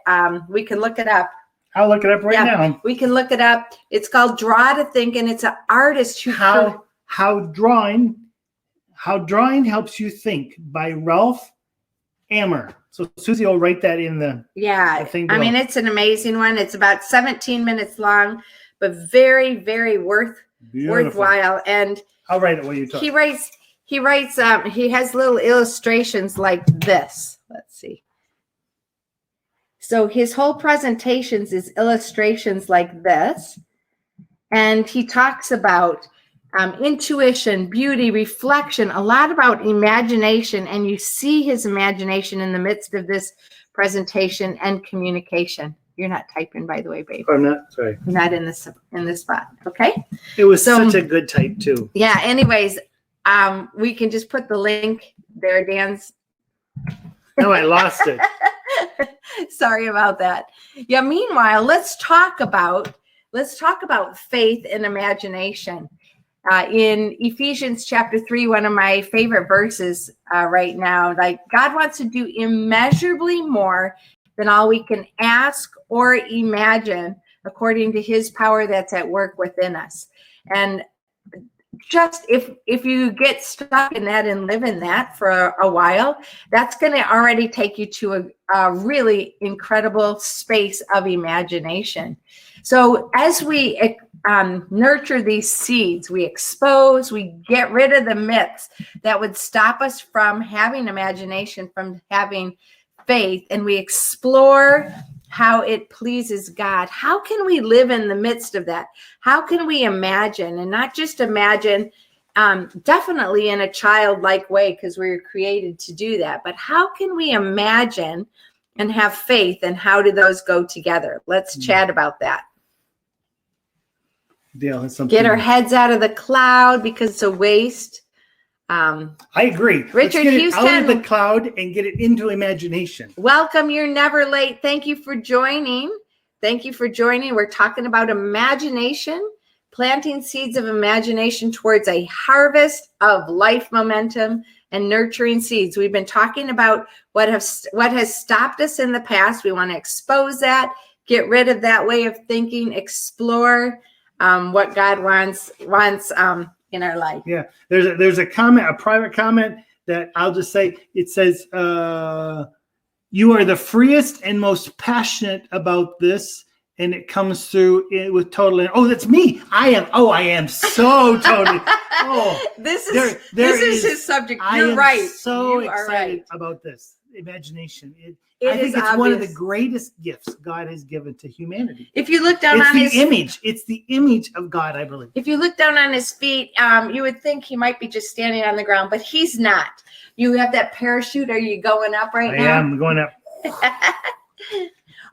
We can look it up. I'll look it up right now. We can look it up. It's called Draw to Think, and it's an artist who how drawing helps you think by Ralph Ammer. So Susie will write that in the thing below. I mean, it's an amazing one. It's about 17 minutes long, but very, very worthwhile. And I'll write it while you talk. He writes. He has little illustrations like this. Let's see. So his whole presentations is illustrations like this. And he talks about intuition, beauty, reflection, a lot about imagination. And you see his imagination in the midst of this presentation and communication. You're not typing, by the way, babe. I'm not. Sorry. You're not in this spot. Okay. It was such a good type too. Yeah. Anyways, we can just put the link there, Dan's. No, I lost it. Sorry about that. Yeah. Meanwhile, let's talk about faith and imagination. In Ephesians chapter 3, one of my favorite verses right now, like God wants to do immeasurably more than all we can ask or imagine, according to his power that's at work within us. And just if you get stuck in that and live in that for a while, that's going to already take you to a really incredible space of imagination. So as we nurture these seeds, we expose, we get rid of the myths that would stop us from having imagination, from having faith, and we explore how it pleases God. How can we live in the midst of that? How can we imagine, and not just imagine, definitely in a childlike way, because we were created to do that, but how can we imagine and have faith, and how do those go together? Let's chat about that. Dale has something. Get our heads out of the cloud because it's a waste. I agree. Richard Let's get Houston, it out of the cloud and get it into imagination. Welcome. You're never late. Thank you for joining. We're talking about imagination, planting seeds of imagination towards a harvest of life momentum and nurturing seeds. We've been talking about what has stopped us in the past. We want to expose that, get rid of that way of thinking, explore what God wants in our life. Yeah, there's a comment, a private comment that I'll just say. It says, "You are the freest and most passionate about this," and it comes through with total. Oh, that's me. I am so totally. Oh, this is his subject. You're right. So you excited about this imagination. I think it's one of the greatest gifts God has given to humanity. If you look down on his image, it's the image of God, I believe. If you look down on his feet, you would think he might be just standing on the ground, but he's not. You have that parachute. Are you going up right now? I am going up.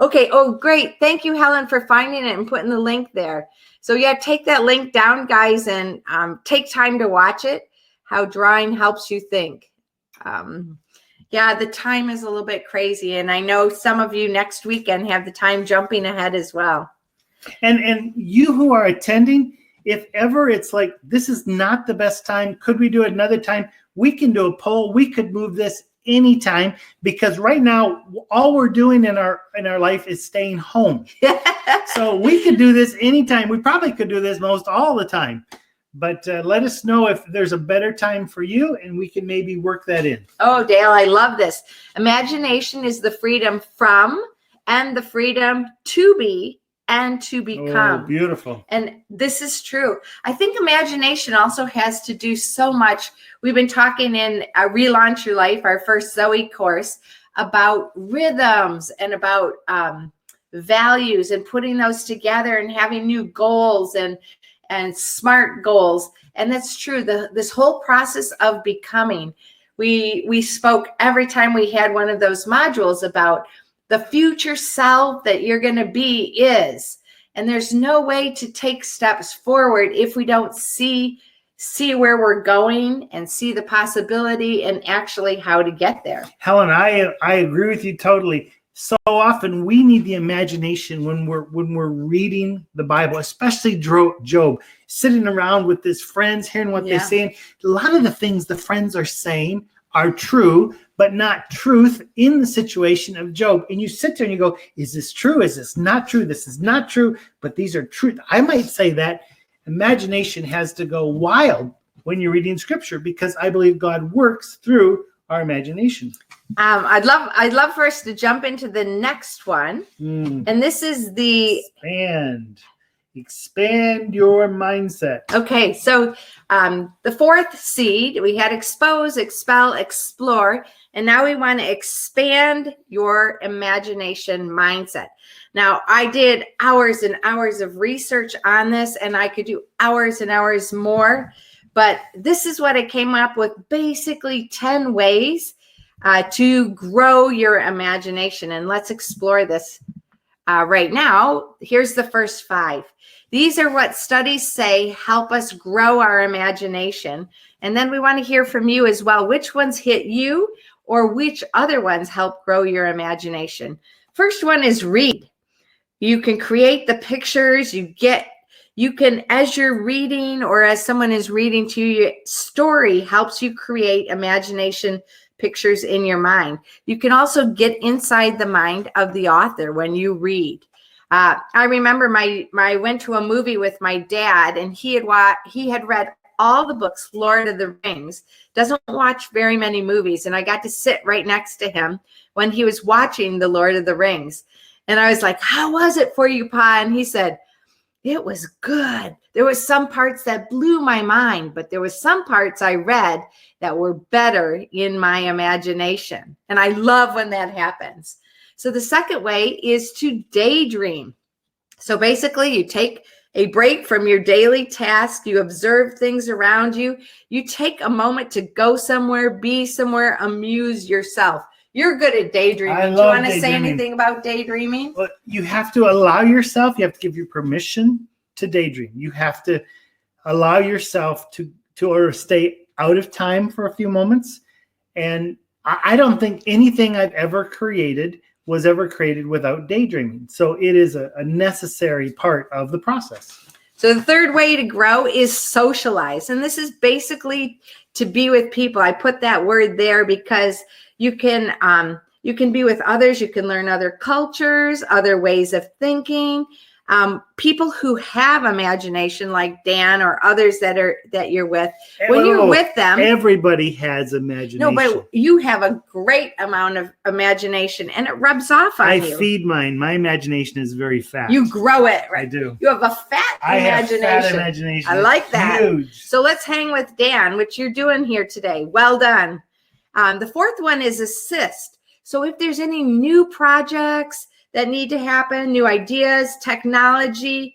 Okay. Oh, great. Thank you, Helen, for finding it and putting the link there. So yeah, take that link down, guys, and take time to watch it. How drawing helps you think. Yeah, the time is a little bit crazy, and I know some of you next weekend have the time jumping ahead as well. And you who are attending, if ever it's like, this is not the best time, could we do it another time? We can do a poll. We could move this anytime, because right now all we're doing in our life is staying home. So we could do this anytime. We probably could do this most all the time. But let us know if there's a better time for you, and we can maybe work that in. Oh, Dale, I love this. Imagination is the freedom from and the freedom to be and to become. Oh, beautiful. And this is true. I think imagination also has to do so much. We've been talking in Relaunch Your Life, our first Zoe course, about rhythms and about values and putting those together and having new goals and SMART goals. And that's true. This whole process of becoming, we spoke every time we had one of those modules about the future self that you're going to be is. And there's no way to take steps forward if we don't see where we're going and see the possibility and actually how to get there. Helen, I agree with you totally. So often we need the imagination when we're reading the Bible, especially Job, sitting around with his friends, hearing what they're saying. A lot of the things the friends are saying are true, but not truth in the situation of Job. And you sit there and you go, is this true? Is this not true? This is not true, but these are truth. I might say that imagination has to go wild when you're reading scripture, because I believe God works through our imagination. I'd love for us to jump into the next one. And this is the expand your mindset. Okay, so the fourth seed, we had expose, expel, explore, and now we want to expand your imagination mindset. Now, I did hours and hours of research on this, and I could do hours and hours more, but this is what I came up with, basically 10 ways to grow your imagination. And let's explore this right now. Here's the first 5. These are what studies say help us grow our imagination. And then we want to hear from you as well. Which ones hit you, or which other ones help grow your imagination? First one is read. You can create the pictures. You can, as you're reading or as someone is reading to you, your story helps you create imagination pictures in your mind. You can also get inside the mind of the author when you read. I remember I went to a movie with my dad, and he had read all the books, Lord of the Rings, doesn't watch very many movies. And I got to sit right next to him when he was watching the Lord of the Rings. And I was like, how was it for you, Pa? And he said, it was good. There was some parts that blew my mind, but there was some parts I read that were better in my imagination. And I love when that happens. So the second way is to daydream. So basically you take a break from your daily task. You observe things around you. You take a moment to go somewhere, be somewhere, amuse yourself. You're good at daydreaming. Do you want to say anything about daydreaming? Well, you have to allow yourself, you have to give you permission to daydream. You have to allow yourself to stay out of time for a few moments. And I don't think anything I've ever created was ever created without daydreaming. So it is a necessary part of the process. So the third way to grow is socialize. And this is basically to be with people. I put that word there because you can be with others. You can learn other cultures, other ways of thinking. People who have imagination, like Dan or others that you're with, when you're with them, everybody has imagination. No, but you have a great amount of imagination, and it rubs off on you. I feed mine. My imagination is very fat. You grow it, right? I do. You have a fat imagination. I have fat imagination. I like that. Huge. So let's hang with Dan, which you're doing here today. Well done. The fourth one is assist. So if there's any new projects that need to happen, new ideas, technology,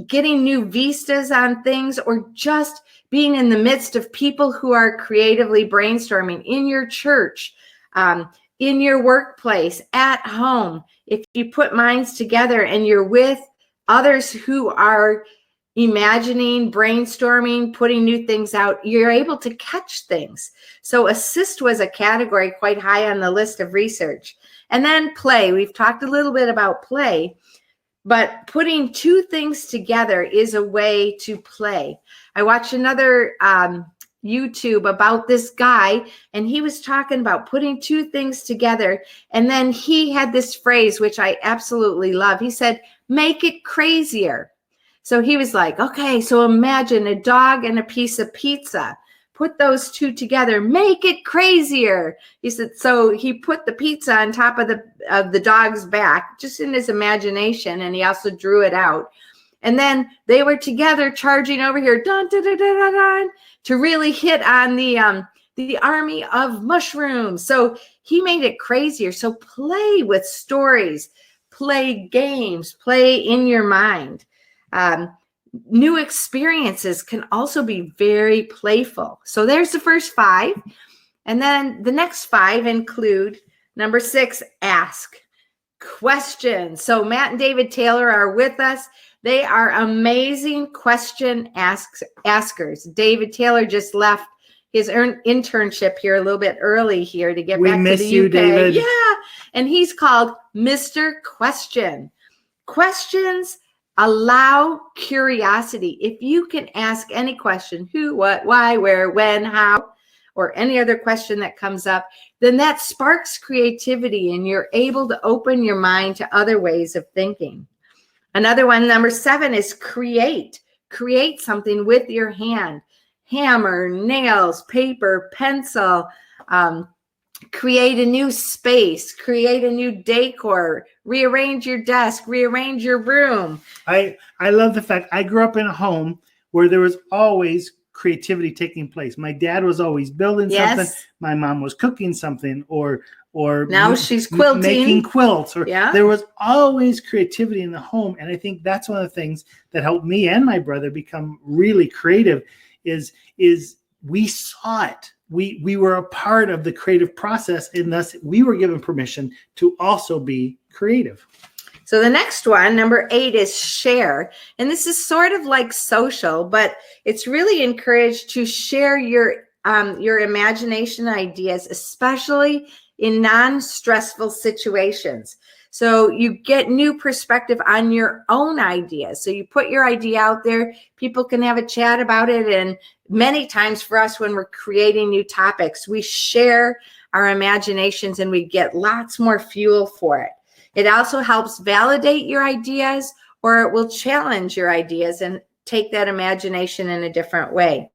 getting new vistas on things, or just being in the midst of people who are creatively brainstorming in your church, in your workplace, at home. If you put minds together and you're with others who are imagining, brainstorming, putting new things out, you're able to catch things. So assist was a category quite high on the list of research. And then play. We've talked a little bit about play, but putting two things together is a way to play. I watched another YouTube about this guy, and he was talking about putting two things together. And then he had this phrase, which I absolutely love. He said, make it crazier. So he was like, okay, so imagine a dog and a piece of pizza. Put those two together, make it crazier. He said, so he put the pizza on top of the dog's back, just in his imagination, and he also drew it out. And then they were together charging over here, dun, dun, dun, dun, dun, dun, to really hit on the army of mushrooms. So he made it crazier. So play with stories, play games, play in your mind. New experiences can also be very playful. So there's the first 5. And then the next 5 include number 6, ask questions. So Matt and David Taylor are with us. They are amazing question askers. David Taylor just left his internship here a little bit early here to get back to the UK. We miss you, David. Yeah. And he's called Mr. Question. Questions allow curiosity. If you can ask any question, who, what, why, where, when, how, or any other question that comes up, then that sparks creativity and you're able to open your mind to other ways of thinking. Another one, number 7, is create. Create something with your hand. Hammer, nails, paper, pencil, create a new space, create a new decor, rearrange your desk, rearrange your room. I love the fact I grew up in a home where there was always creativity taking place. My dad was always building something. My mom was cooking something or now she's quilting, making quilts, or there was always creativity in the home. And I think that's one of the things that helped me and my brother become really creative is we saw it. We were a part of the creative process, and thus we were given permission to also be creative. So the next one, number 8, is share. And this is sort of like social, but it's really encouraged to share your imagination ideas, especially in non-stressful situations. So you get new perspective on your own ideas. So you put your idea out there, people can have a chat about it. And many times for us, when we're creating new topics, we share our imaginations and we get lots more fuel for it. It also helps validate your ideas, or it will challenge your ideas and take that imagination in a different way.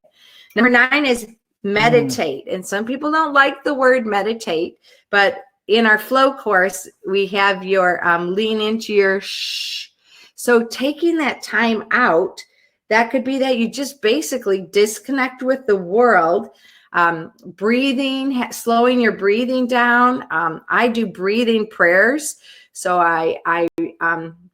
Number 9 is meditate. And some people don't like the word meditate, but in our flow course, we have your lean into your shh. So taking that time out, that could be that you just basically disconnect with the world, breathing, slowing your breathing down. I do breathing prayers. So I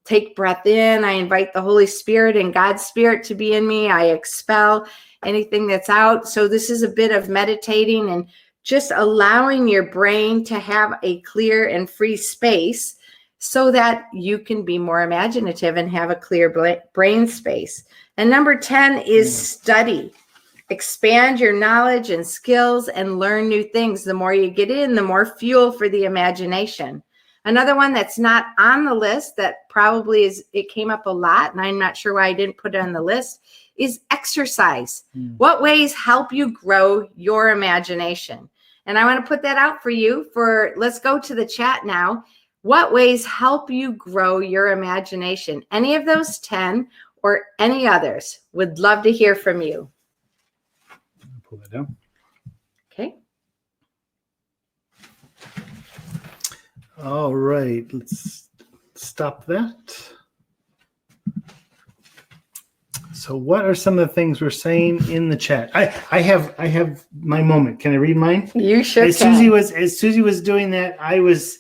take breath in, I invite the Holy Spirit and God's Spirit to be in me. I expel anything that's out. So this is a bit of meditating and just allowing your brain to have a clear and free space so that you can be more imaginative and have a clear brain space. And number 10 is study. Expand your knowledge and skills and learn new things. The more you get in, the more fuel for the imagination. Another one that's not on the list that probably it came up a lot, and I'm not sure why I didn't put it on the list, is exercise. What ways help you grow your imagination? And I want to put that out for you let's go to the chat now. What ways help you grow your imagination? Any of those 10 or any others? Would love to hear from you. Pull that down. Okay. All right, let's stop that. So what are some of the things we're saying in the chat? I have my moment. Can I read mine? You sure as can. Susie was doing that, I was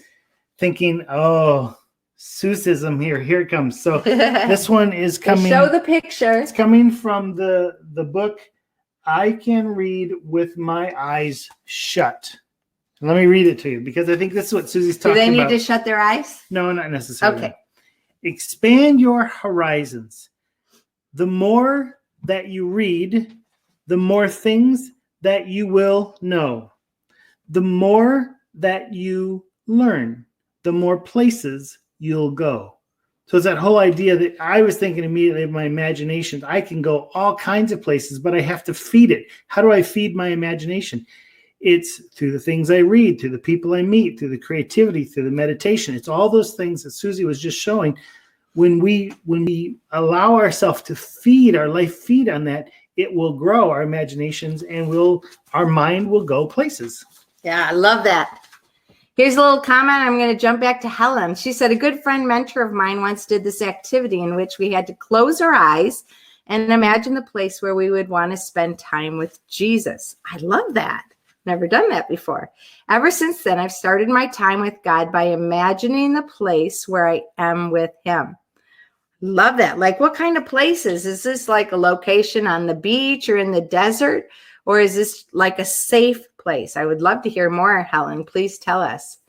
thinking, oh, Susism here it comes. So this one is coming. Show the picture. It's coming from the book I Can Read with My Eyes Shut. Let me read it to you because I think this is what Susie's talking about. Do they need to shut their eyes? No, not necessarily. Okay. Expand your horizons. The more that you read, the more things that you will know. The more that you learn, the more places you'll go. So it's that whole idea that I was thinking immediately of my imagination. I can go all kinds of places, but I have to feed it. How do I feed my imagination? It's through the things I read, through the people I meet, through the creativity, through the meditation. It's all those things that Susie was just showing. when we allow ourselves to feed our life, feed on that, it will grow our imaginations, and our mind will go places. Yeah, I love that. Here's a little comment. I'm going to jump back to Helen. She said, a good friend mentor of mine once did this activity in which we had to close our eyes and imagine the place where we would want to spend time with Jesus. I love that. Never done that before. Ever since then, I've started my time with God by imagining the place where I am with him. Love that. Like, what kind of places? Is this like a location on the beach or in the desert? Or is this like a safe place? I would love to hear more, Helen. Please tell us.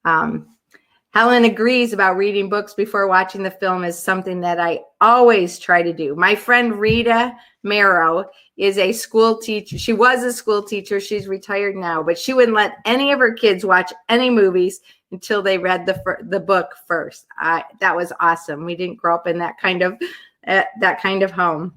Helen agrees about reading books before watching the film is something that I always try to do. My friend Rita Marrow is a school teacher. She was a school teacher. She's retired now, but she wouldn't let any of her kids watch any movies until they read the book first. That was awesome. We didn't grow up in that kind of home.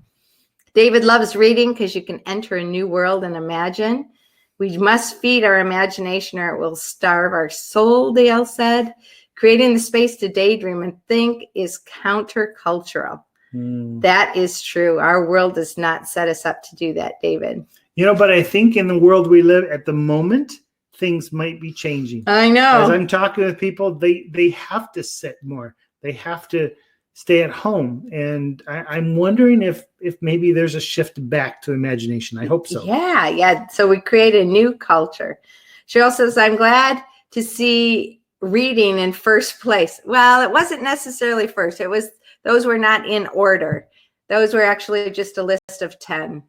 David loves reading because you can enter a new world and imagine. We must feed our imagination or it will starve our soul, Dale said. Creating the space to daydream and think is countercultural. That is true. Our world does not set us up to do that, David. But I think in the world we live at the moment, things might be changing. I know. As I'm talking with people, they have to sit more. They have to stay at home. And I'm wondering if maybe there's a shift back to imagination. I hope so. Yeah. So we create a new culture. Cheryl says, I'm glad to see reading in first place. Well, it wasn't necessarily first. Those were not in order. Those were actually just a list of 10.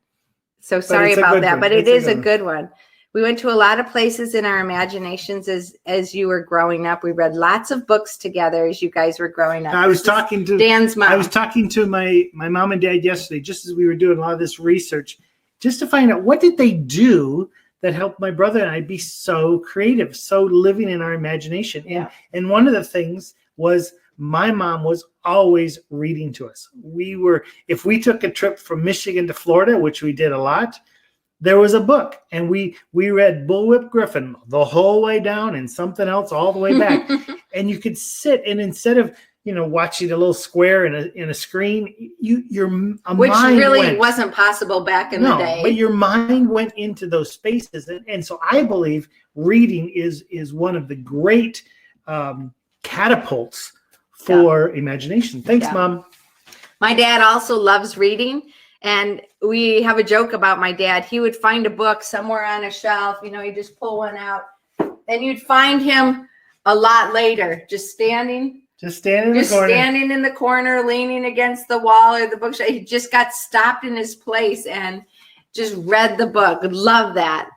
So sorry about that, but it is a good one. We went to a lot of places in our imaginations as you were growing up. We read lots of books together as you guys were growing up. I was talking to Dan's mom. I was talking to my mom and dad yesterday, just as we were doing a lot of this research, just to find out what did they do that helped my brother and I be so creative, so living in our imagination. Yeah. And one of the things was my mom was always reading to us. If we took a trip from Michigan to Florida, which we did a lot, there was a book, and we read Bullwhip Griffin the whole way down and something else all the way back. And you could sit, and instead of watching a little square in a screen, which really wasn't possible back in the day. But your mind went into those spaces, and so I believe reading is one of the great catapults for imagination. Thanks, Mom. My dad also loves reading. And we have a joke about my dad. He would find a book somewhere on a shelf, he'd just pull one out. Then you'd find him a lot later, just standing in the corner, leaning against the wall or the bookshelf. He just got stopped in his place and just read the book. Love that.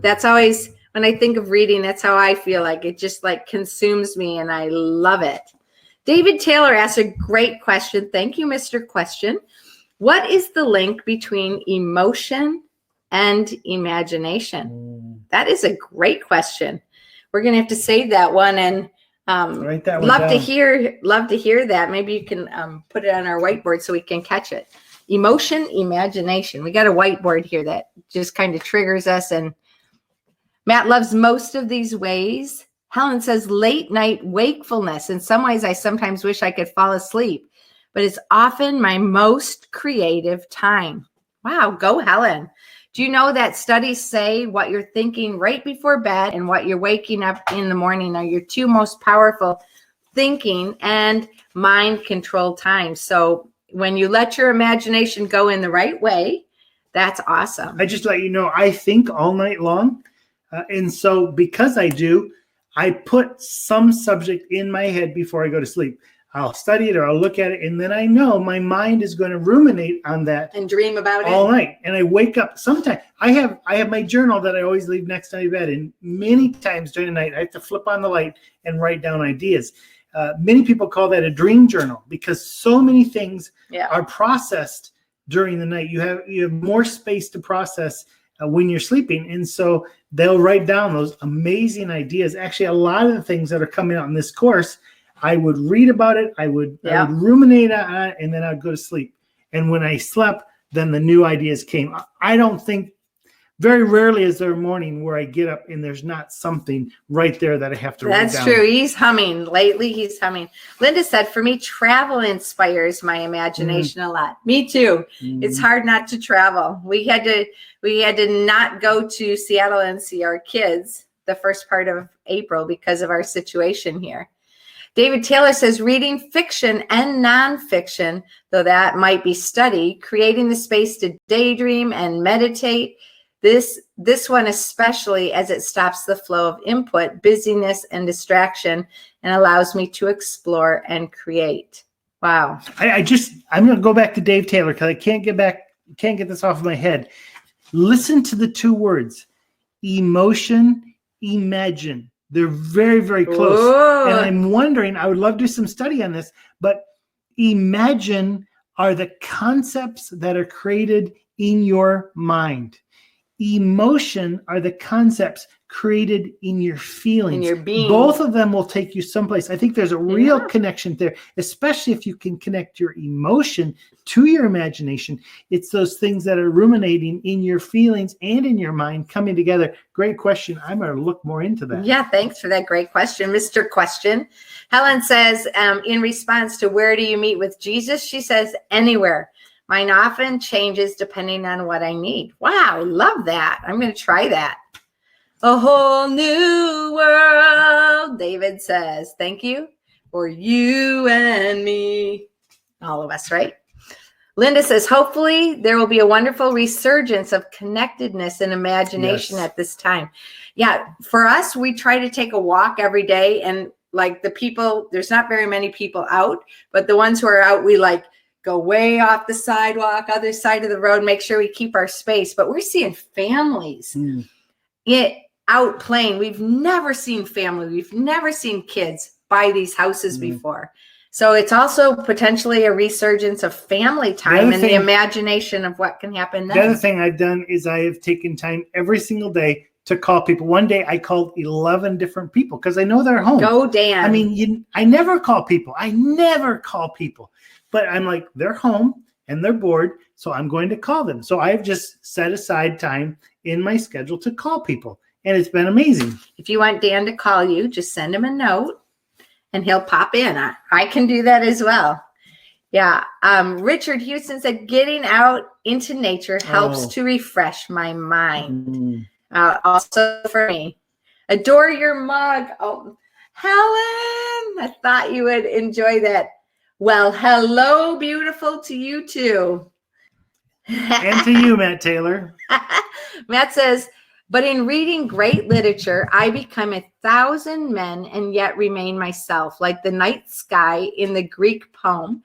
That's always, when I think of reading, that's how I feel like it just like consumes me, and I love it. David Taylor asked a great question. Thank you, Mr. Question. What is the link between emotion and imagination? That is a great question. We're going to have to save that one, and write that one love down. to hear that. Maybe you can put it on our whiteboard so we can catch it. Emotion, imagination. We got a whiteboard here that just kind of triggers us. And Matt loves most of these ways. Helen says late night wakefulness. In some ways, I sometimes wish I could fall asleep, but it's often my most creative time. Wow, go Helen. Do you know that studies say what you're thinking right before bed and what you're waking up in the morning are your two most powerful thinking and mind control times? So when you let your imagination go in the right way, that's awesome. I just let you know, I think all night long. And so because I do, I put some subject in my head before I go to sleep. I'll study it or I'll look at it, and then I know my mind is going to ruminate on that and dream about all it night. And I wake up. Sometimes I have my journal that I always leave next to my bed, and many times during the night I have to flip on the light and write down ideas. Many people call that a dream journal because so many things are processed during the night. You have more space to process when you're sleeping, and so they'll write down those amazing ideas. Actually, a lot of the things that are coming out in this course, I would read about it, I would ruminate on it, and then I'd go to sleep. And when I slept, then the new ideas came. I don't think Very rarely is there a morning where I get up and there's not something right there that I have to write down. That's true. He's humming. Lately, he's humming. Linda said, for me, travel inspires my imagination a lot. Me too. It's hard not to travel. We had to not go to Seattle and see our kids the first part of April because of our situation here. David Taylor says, reading fiction and nonfiction, though that might be study, creating the space to daydream and meditate. This one especially, as it stops the flow of input, busyness, and distraction, and allows me to explore and create. Wow. I'm going to go back to Dave Taylor because I can't get this off of my head. Listen to the two words, emotion, imagine. They're very, very close. Whoa. And I'm wondering, I would love to do some study on this, but imagine are the concepts that are created in your mind. Emotion are the concepts created in your feelings. In your being. Both of them will take you someplace. I think there's a real connection there, especially if you can connect your emotion to your imagination. It's those things that are ruminating in your feelings and in your mind coming together. Great question. I'm going to look more into that. Yeah, thanks for that great question, Mr. Question. Helen says, in response to where do you meet with Jesus, she says, anywhere. Mine often changes depending on what I need. Wow, I love that. I'm going to try that. A whole new world, David says. Thank you for you and me. All of us, right? Linda says, hopefully there will be a wonderful resurgence of connectedness and imagination at this time. Yeah, for us, we try to take a walk every day. And like the people, there's not very many people out, but the ones who are out, we like go way off the sidewalk, other side of the road, make sure we keep our space. But we're seeing families out playing. We've never seen family. We've never seen kids buy these houses before. So it's also potentially a resurgence of family time and the imagination of what can happen then. The other thing I've done is I have taken time every single day to call people. One day I called 11 different people because I know they're home. Go, Dan. I mean, I never call people. But I'm like, they're home and they're bored, so I'm going to call them. So I've just set aside time in my schedule to call people, and it's been amazing. If you want Dan to call you, just send him a note, and he'll pop in. I can do that as well. Yeah. Richard Houston said, getting out into nature helps to refresh my mind. Also for me. Adore your mug. Oh, Helen, I thought you would enjoy that. Well, hello, beautiful to you too. And to you, Matt Taylor. Matt says, but in reading great literature, I become 1,000 men and yet remain myself. Like the night sky in the Greek poem,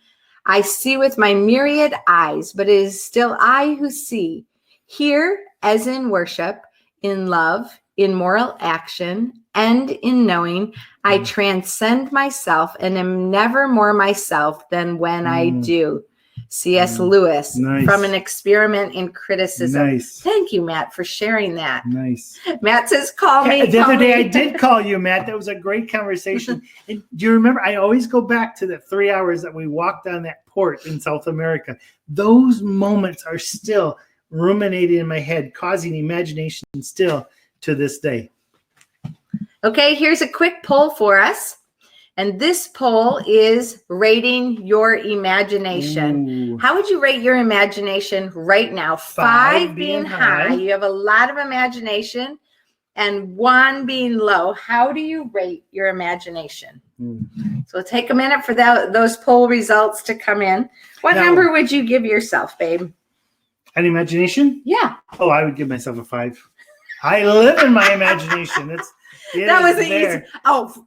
I see with my myriad eyes, but it is still I who see. Here, as in worship, in love, in moral action, and in knowing, I transcend myself and am never more myself than when I do. C.S. Lewis, from An Experiment in Criticism. Nice. Thank you, Matt, for sharing that. Nice. Matt says, call me. The other day I did call you, Matt. That was a great conversation. And do you remember, I always go back to the 3 hours that we walked on that port in South America. Those moments are still ruminating in my head, causing imagination still to this day. Okay, here's a quick poll for us. And this poll is rating your imagination. Ooh. How would you rate your imagination right now? 5 being high. You have a lot of imagination. And 1 being low. How do you rate your imagination? So take a minute for those poll results to come in. What number would you give yourself, babe? An imagination? Yeah. Oh, I would give myself a 5. I live in my imagination. That was easy. Oh,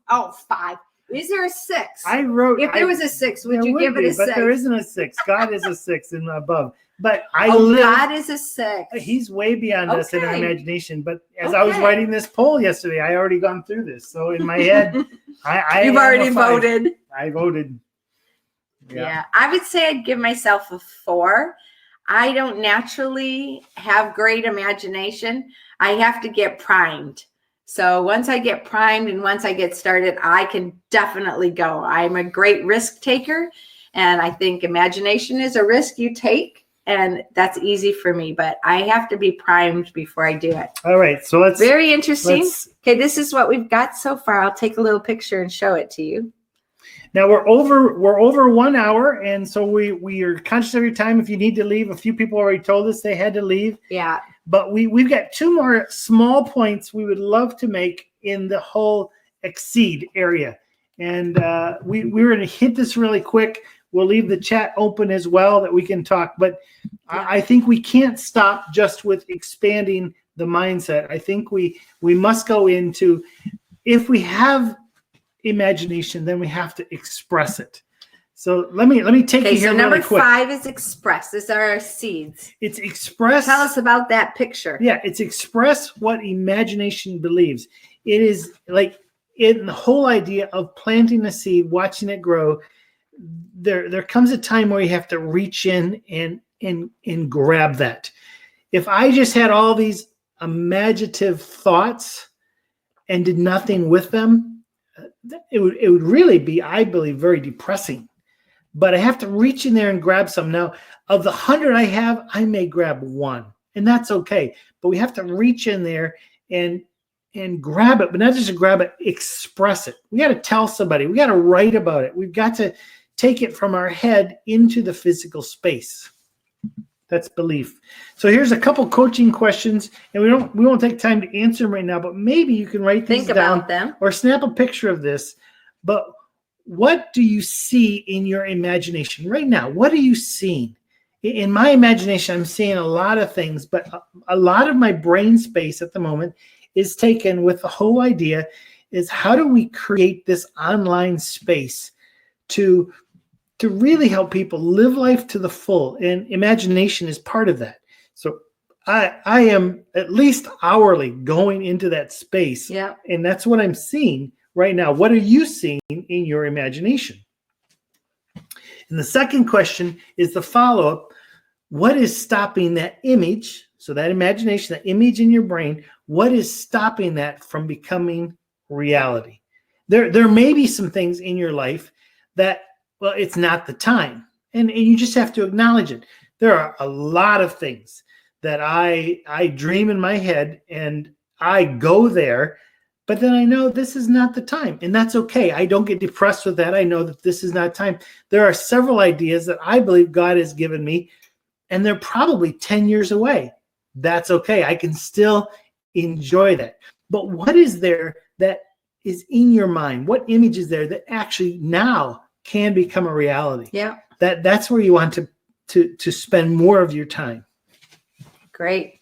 5. Is there a 6? I wrote. If there was a 6, would you give it a 6? But there isn't a 6. God is a 6 and above. But God is a 6. He's way beyond us in our imagination. But as I was writing this poll yesterday, I already gone through this. So in my head, you've already voted. I voted. Yeah, I would say I'd give myself a 4. I don't naturally have great imagination. I have to get primed. So once I get primed and once I get started, I can definitely go. I'm a great risk taker. And I think imagination is a risk you take. and that's easy for me, but I have to be primed before I do it. All right. So Very interesting. Okay, this is what we've got so far. I'll take a little picture and show it to you. Now we're over 1 hour, and so we are conscious of your time. If you need to leave, a few people already told us they had to leave. Yeah. But we've got 2 more small points we would love to make in the whole exceed area. And we're going to hit this really quick. We'll leave the chat open as well that we can talk. But I think we can't stop just with expanding the mindset. I think we must go into, if we have imagination, then we have to express it. So let me take you here so really number quick. 5 is express. These are our seeds. It's express. Tell us about that picture. Yeah, it's express what imagination believes. It is like in the whole idea of planting a seed, watching it grow. There comes a time where you have to reach in and grab that. If I just had all these imaginative thoughts and did nothing with them, it would really be, I believe, very depressing. But I have to reach in there and grab some. Now, of the 100 I have, I may grab 1, and that's okay. But we have to reach in there and grab it, but not just to grab it, express it. We got to tell somebody. We got to write about it. We've got to take it from our head into the physical space. That's belief. So here's a couple coaching questions, and we won't take time to answer them right now, but maybe you can write these down. Think about them. Or snap a picture of this. But what do you see in your imagination right now? What are you seeing? In my imagination, I'm seeing a lot of things, but a lot of my brain space at the moment is taken with the whole idea is how do we create this online space to really help people live life to the full, and imagination is part of that. So I am at least hourly going into that space, and that's what I'm seeing right now. What are you seeing in your imagination? And the second question is the follow-up. What is stopping that image? So that imagination, that image in your brain, what is stopping that from becoming reality? There may be some things in your life that, well, it's not the time. And you just have to acknowledge it. There are a lot of things that I dream in my head and I go there, but then I know this is not the time. And that's okay. I don't get depressed with that. I know that this is not time. There are several ideas that I believe God has given me, and they're probably 10 years away. That's okay. I can still enjoy that. But what is there that is in your mind? What image is there that actually now can become a reality? Yeah. That's where you want to spend more of your time. Great.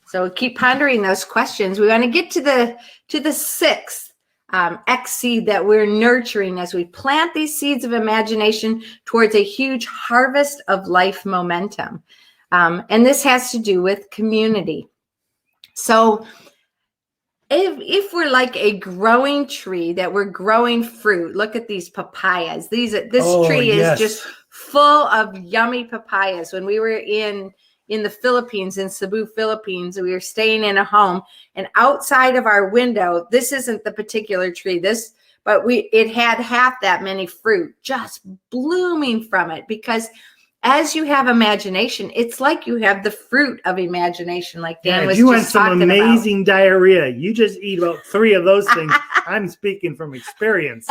So keep pondering those questions. We want to get to the sixth X seed that we're nurturing as we plant these seeds of imagination towards a huge harvest of life momentum. And this has to do with community. So if we're like a growing tree that we're growing fruit, look at these papayas. This tree is just full of yummy papayas. When we were in the Philippines, in Cebu, Philippines, we were staying in a home, and outside of our window, this isn't the particular tree, but it had half that many fruit just blooming from it, because as you have imagination, it's like you have the fruit of imagination, like Dan was just talking about. If you want some amazing diarrhea, you just eat about 3 of those things. I'm speaking from experience.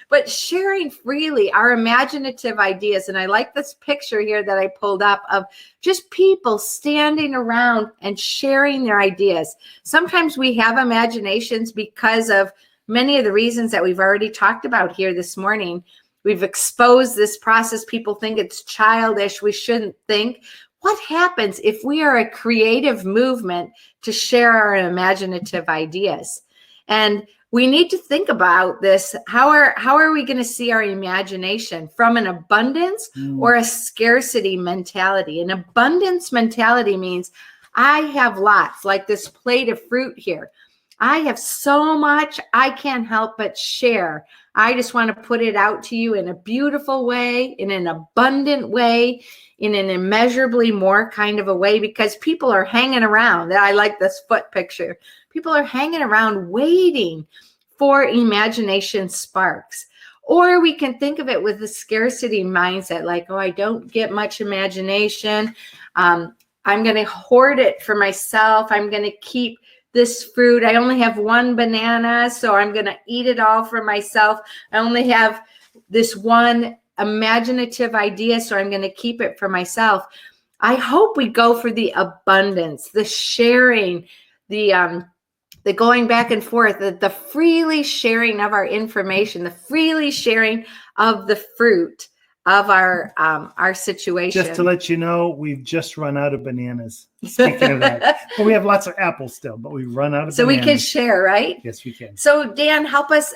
But sharing freely our imaginative ideas. And I like this picture here that I pulled up of just people standing around and sharing their ideas. Sometimes we have imaginations because of many of the reasons that we've already talked about here this morning. We've exposed this process. People think it's childish. We shouldn't think. What happens if we are a creative movement to share our imaginative ideas? And we need to think about this. How are we going to see our imagination from an abundance or a scarcity mentality? An abundance mentality means I have lots, like this plate of fruit here. I have so much, I can't help but share. I just want to put it out to you in a beautiful way, in an abundant way, in an immeasurably more kind of a way, because people are hanging around. I like this foot picture. People are hanging around waiting for imagination sparks. Or we can think of it with the scarcity mindset, like, oh, I don't get much imagination. I'm going to hoard it for myself. I'm going to keep this fruit. I only have one banana, so I'm going to eat it all for myself. I only have this one imaginative idea, so I'm going to keep it for myself. I hope we go for the abundance, the sharing, the going back and forth, the freely sharing of our information, the freely sharing of the fruit of our situation. Just to let you know, we've just run out of bananas. Speaking of that, but we have lots of apples still, but we've run out of so bananas. We can share, right? Yes, we can. So Dan, help us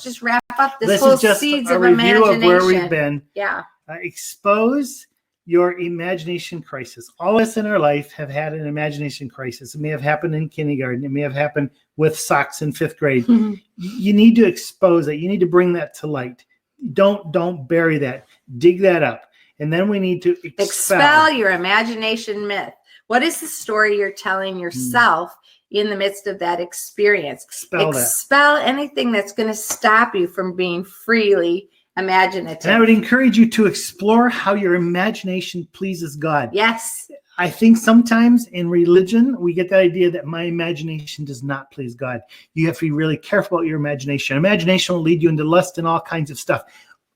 just wrap up this whole is just seeds a of review imagination. of where we've been. Yeah. Expose your imagination crisis. All of us in our life have had an imagination crisis. It may have happened in kindergarten. It may have happened with socks in 5th grade. Mm-hmm. You need to expose it. You need to bring that to light. Don't bury that. Dig that up. And then we need to expel your imagination myth. What is the story you're telling yourself in the midst of that experience? Expel anything that's going to stop you from being freely imaginative. And I would encourage you to explore how your imagination pleases God. Yes. I think sometimes in religion, we get that idea that my imagination does not please God. You have to be really careful about your imagination. Imagination will lead you into lust and all kinds of stuff.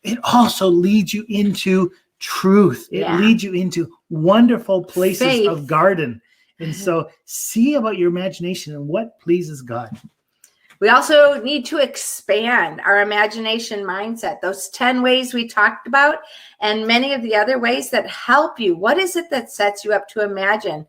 It also leads you into truth. It leads you into wonderful places of garden. And so see about your imagination and what pleases God. We also need to expand our imagination mindset. Those 10 ways we talked about and many of the other ways that help you. What is it that sets you up to imagine?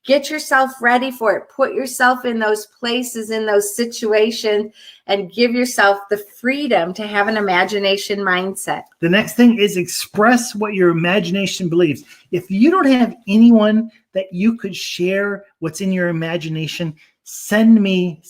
Get yourself ready for it. Put yourself in those places, in those situations, and give yourself the freedom to have an imagination mindset. The next thing is express what your imagination believes. If you don't have anyone that you could share what's in your imagination, send me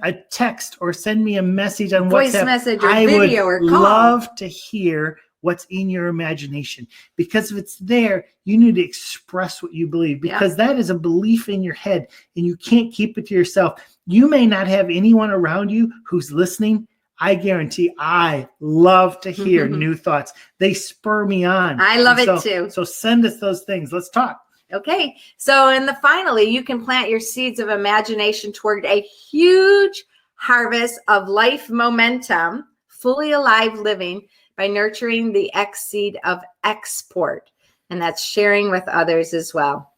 a text or send me a message on voice WhatsApp. Message or video or call. I would love to hear what's in your imagination, because if it's there, you need to express what you believe, because that is a belief in your head and you can't keep it to yourself. You may not have anyone around you who's listening. I guarantee I love to hear new thoughts. They spur me on. I love it too. So send us those things. Let's talk. Okay. So finally, you can plant your seeds of imagination toward a huge harvest of life momentum, fully alive living by nurturing the X seed of export. And that's sharing with others as well.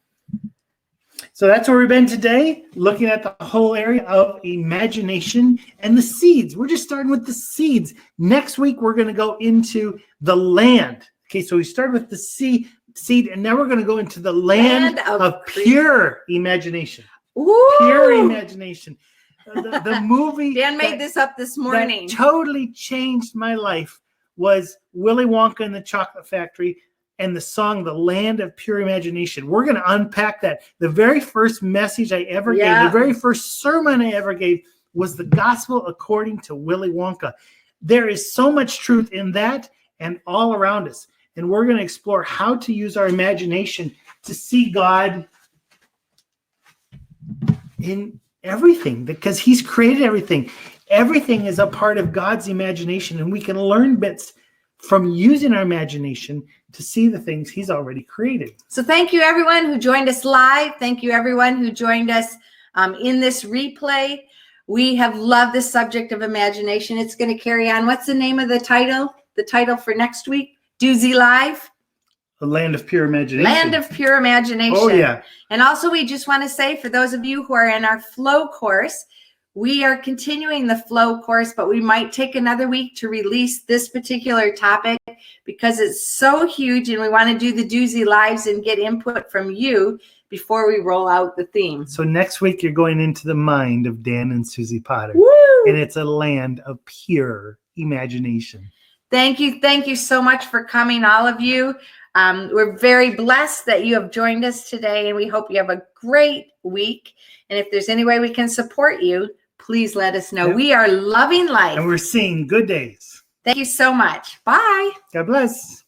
So that's where we've been today, looking at the whole area of imagination and the seeds. We're just starting with the seeds. Next week, we're going to go into the land. Okay, so we started with the seed, and now we're going to go into the land of pure imagination. Ooh. Pure imagination. The movie Dan made this up this morning. That totally changed my life was Willy Wonka and the Chocolate Factory and the song The Land of Pure Imagination. We're going to unpack that. The very first message I ever gave, the very first sermon I ever gave was the gospel according to Willy Wonka. There is so much truth in that and all around us. And we're going to explore how to use our imagination to see God in everything, because he's created everything. Everything is a part of God's imagination, and we can learn bits from using our imagination to see the things he's already created. So thank you, everyone who joined us live. Thank you, everyone who joined us in this replay. We have loved the subject of imagination. It's going to carry on. What's the name of the title? The title for next week? Duzie Live? The Land of Pure Imagination. Land of Pure Imagination. Oh, yeah. And also, we just want to say, for those of you who are in our flow course, we are continuing the flow course, but we might take another week to release this particular topic because it's so huge, and we want to do the Duzie Lives and get input from you before we roll out the theme. So next week, you're going into the mind of Dan and Susie Potter. Woo! And it's a land of pure imagination. Thank you. Thank you so much for coming, all of you. We're very blessed that you have joined us today, and we hope you have a great week. And if there's any way we can support you, please let us know. Yep. We are loving life. And we're seeing good days. Thank you so much. Bye. God bless.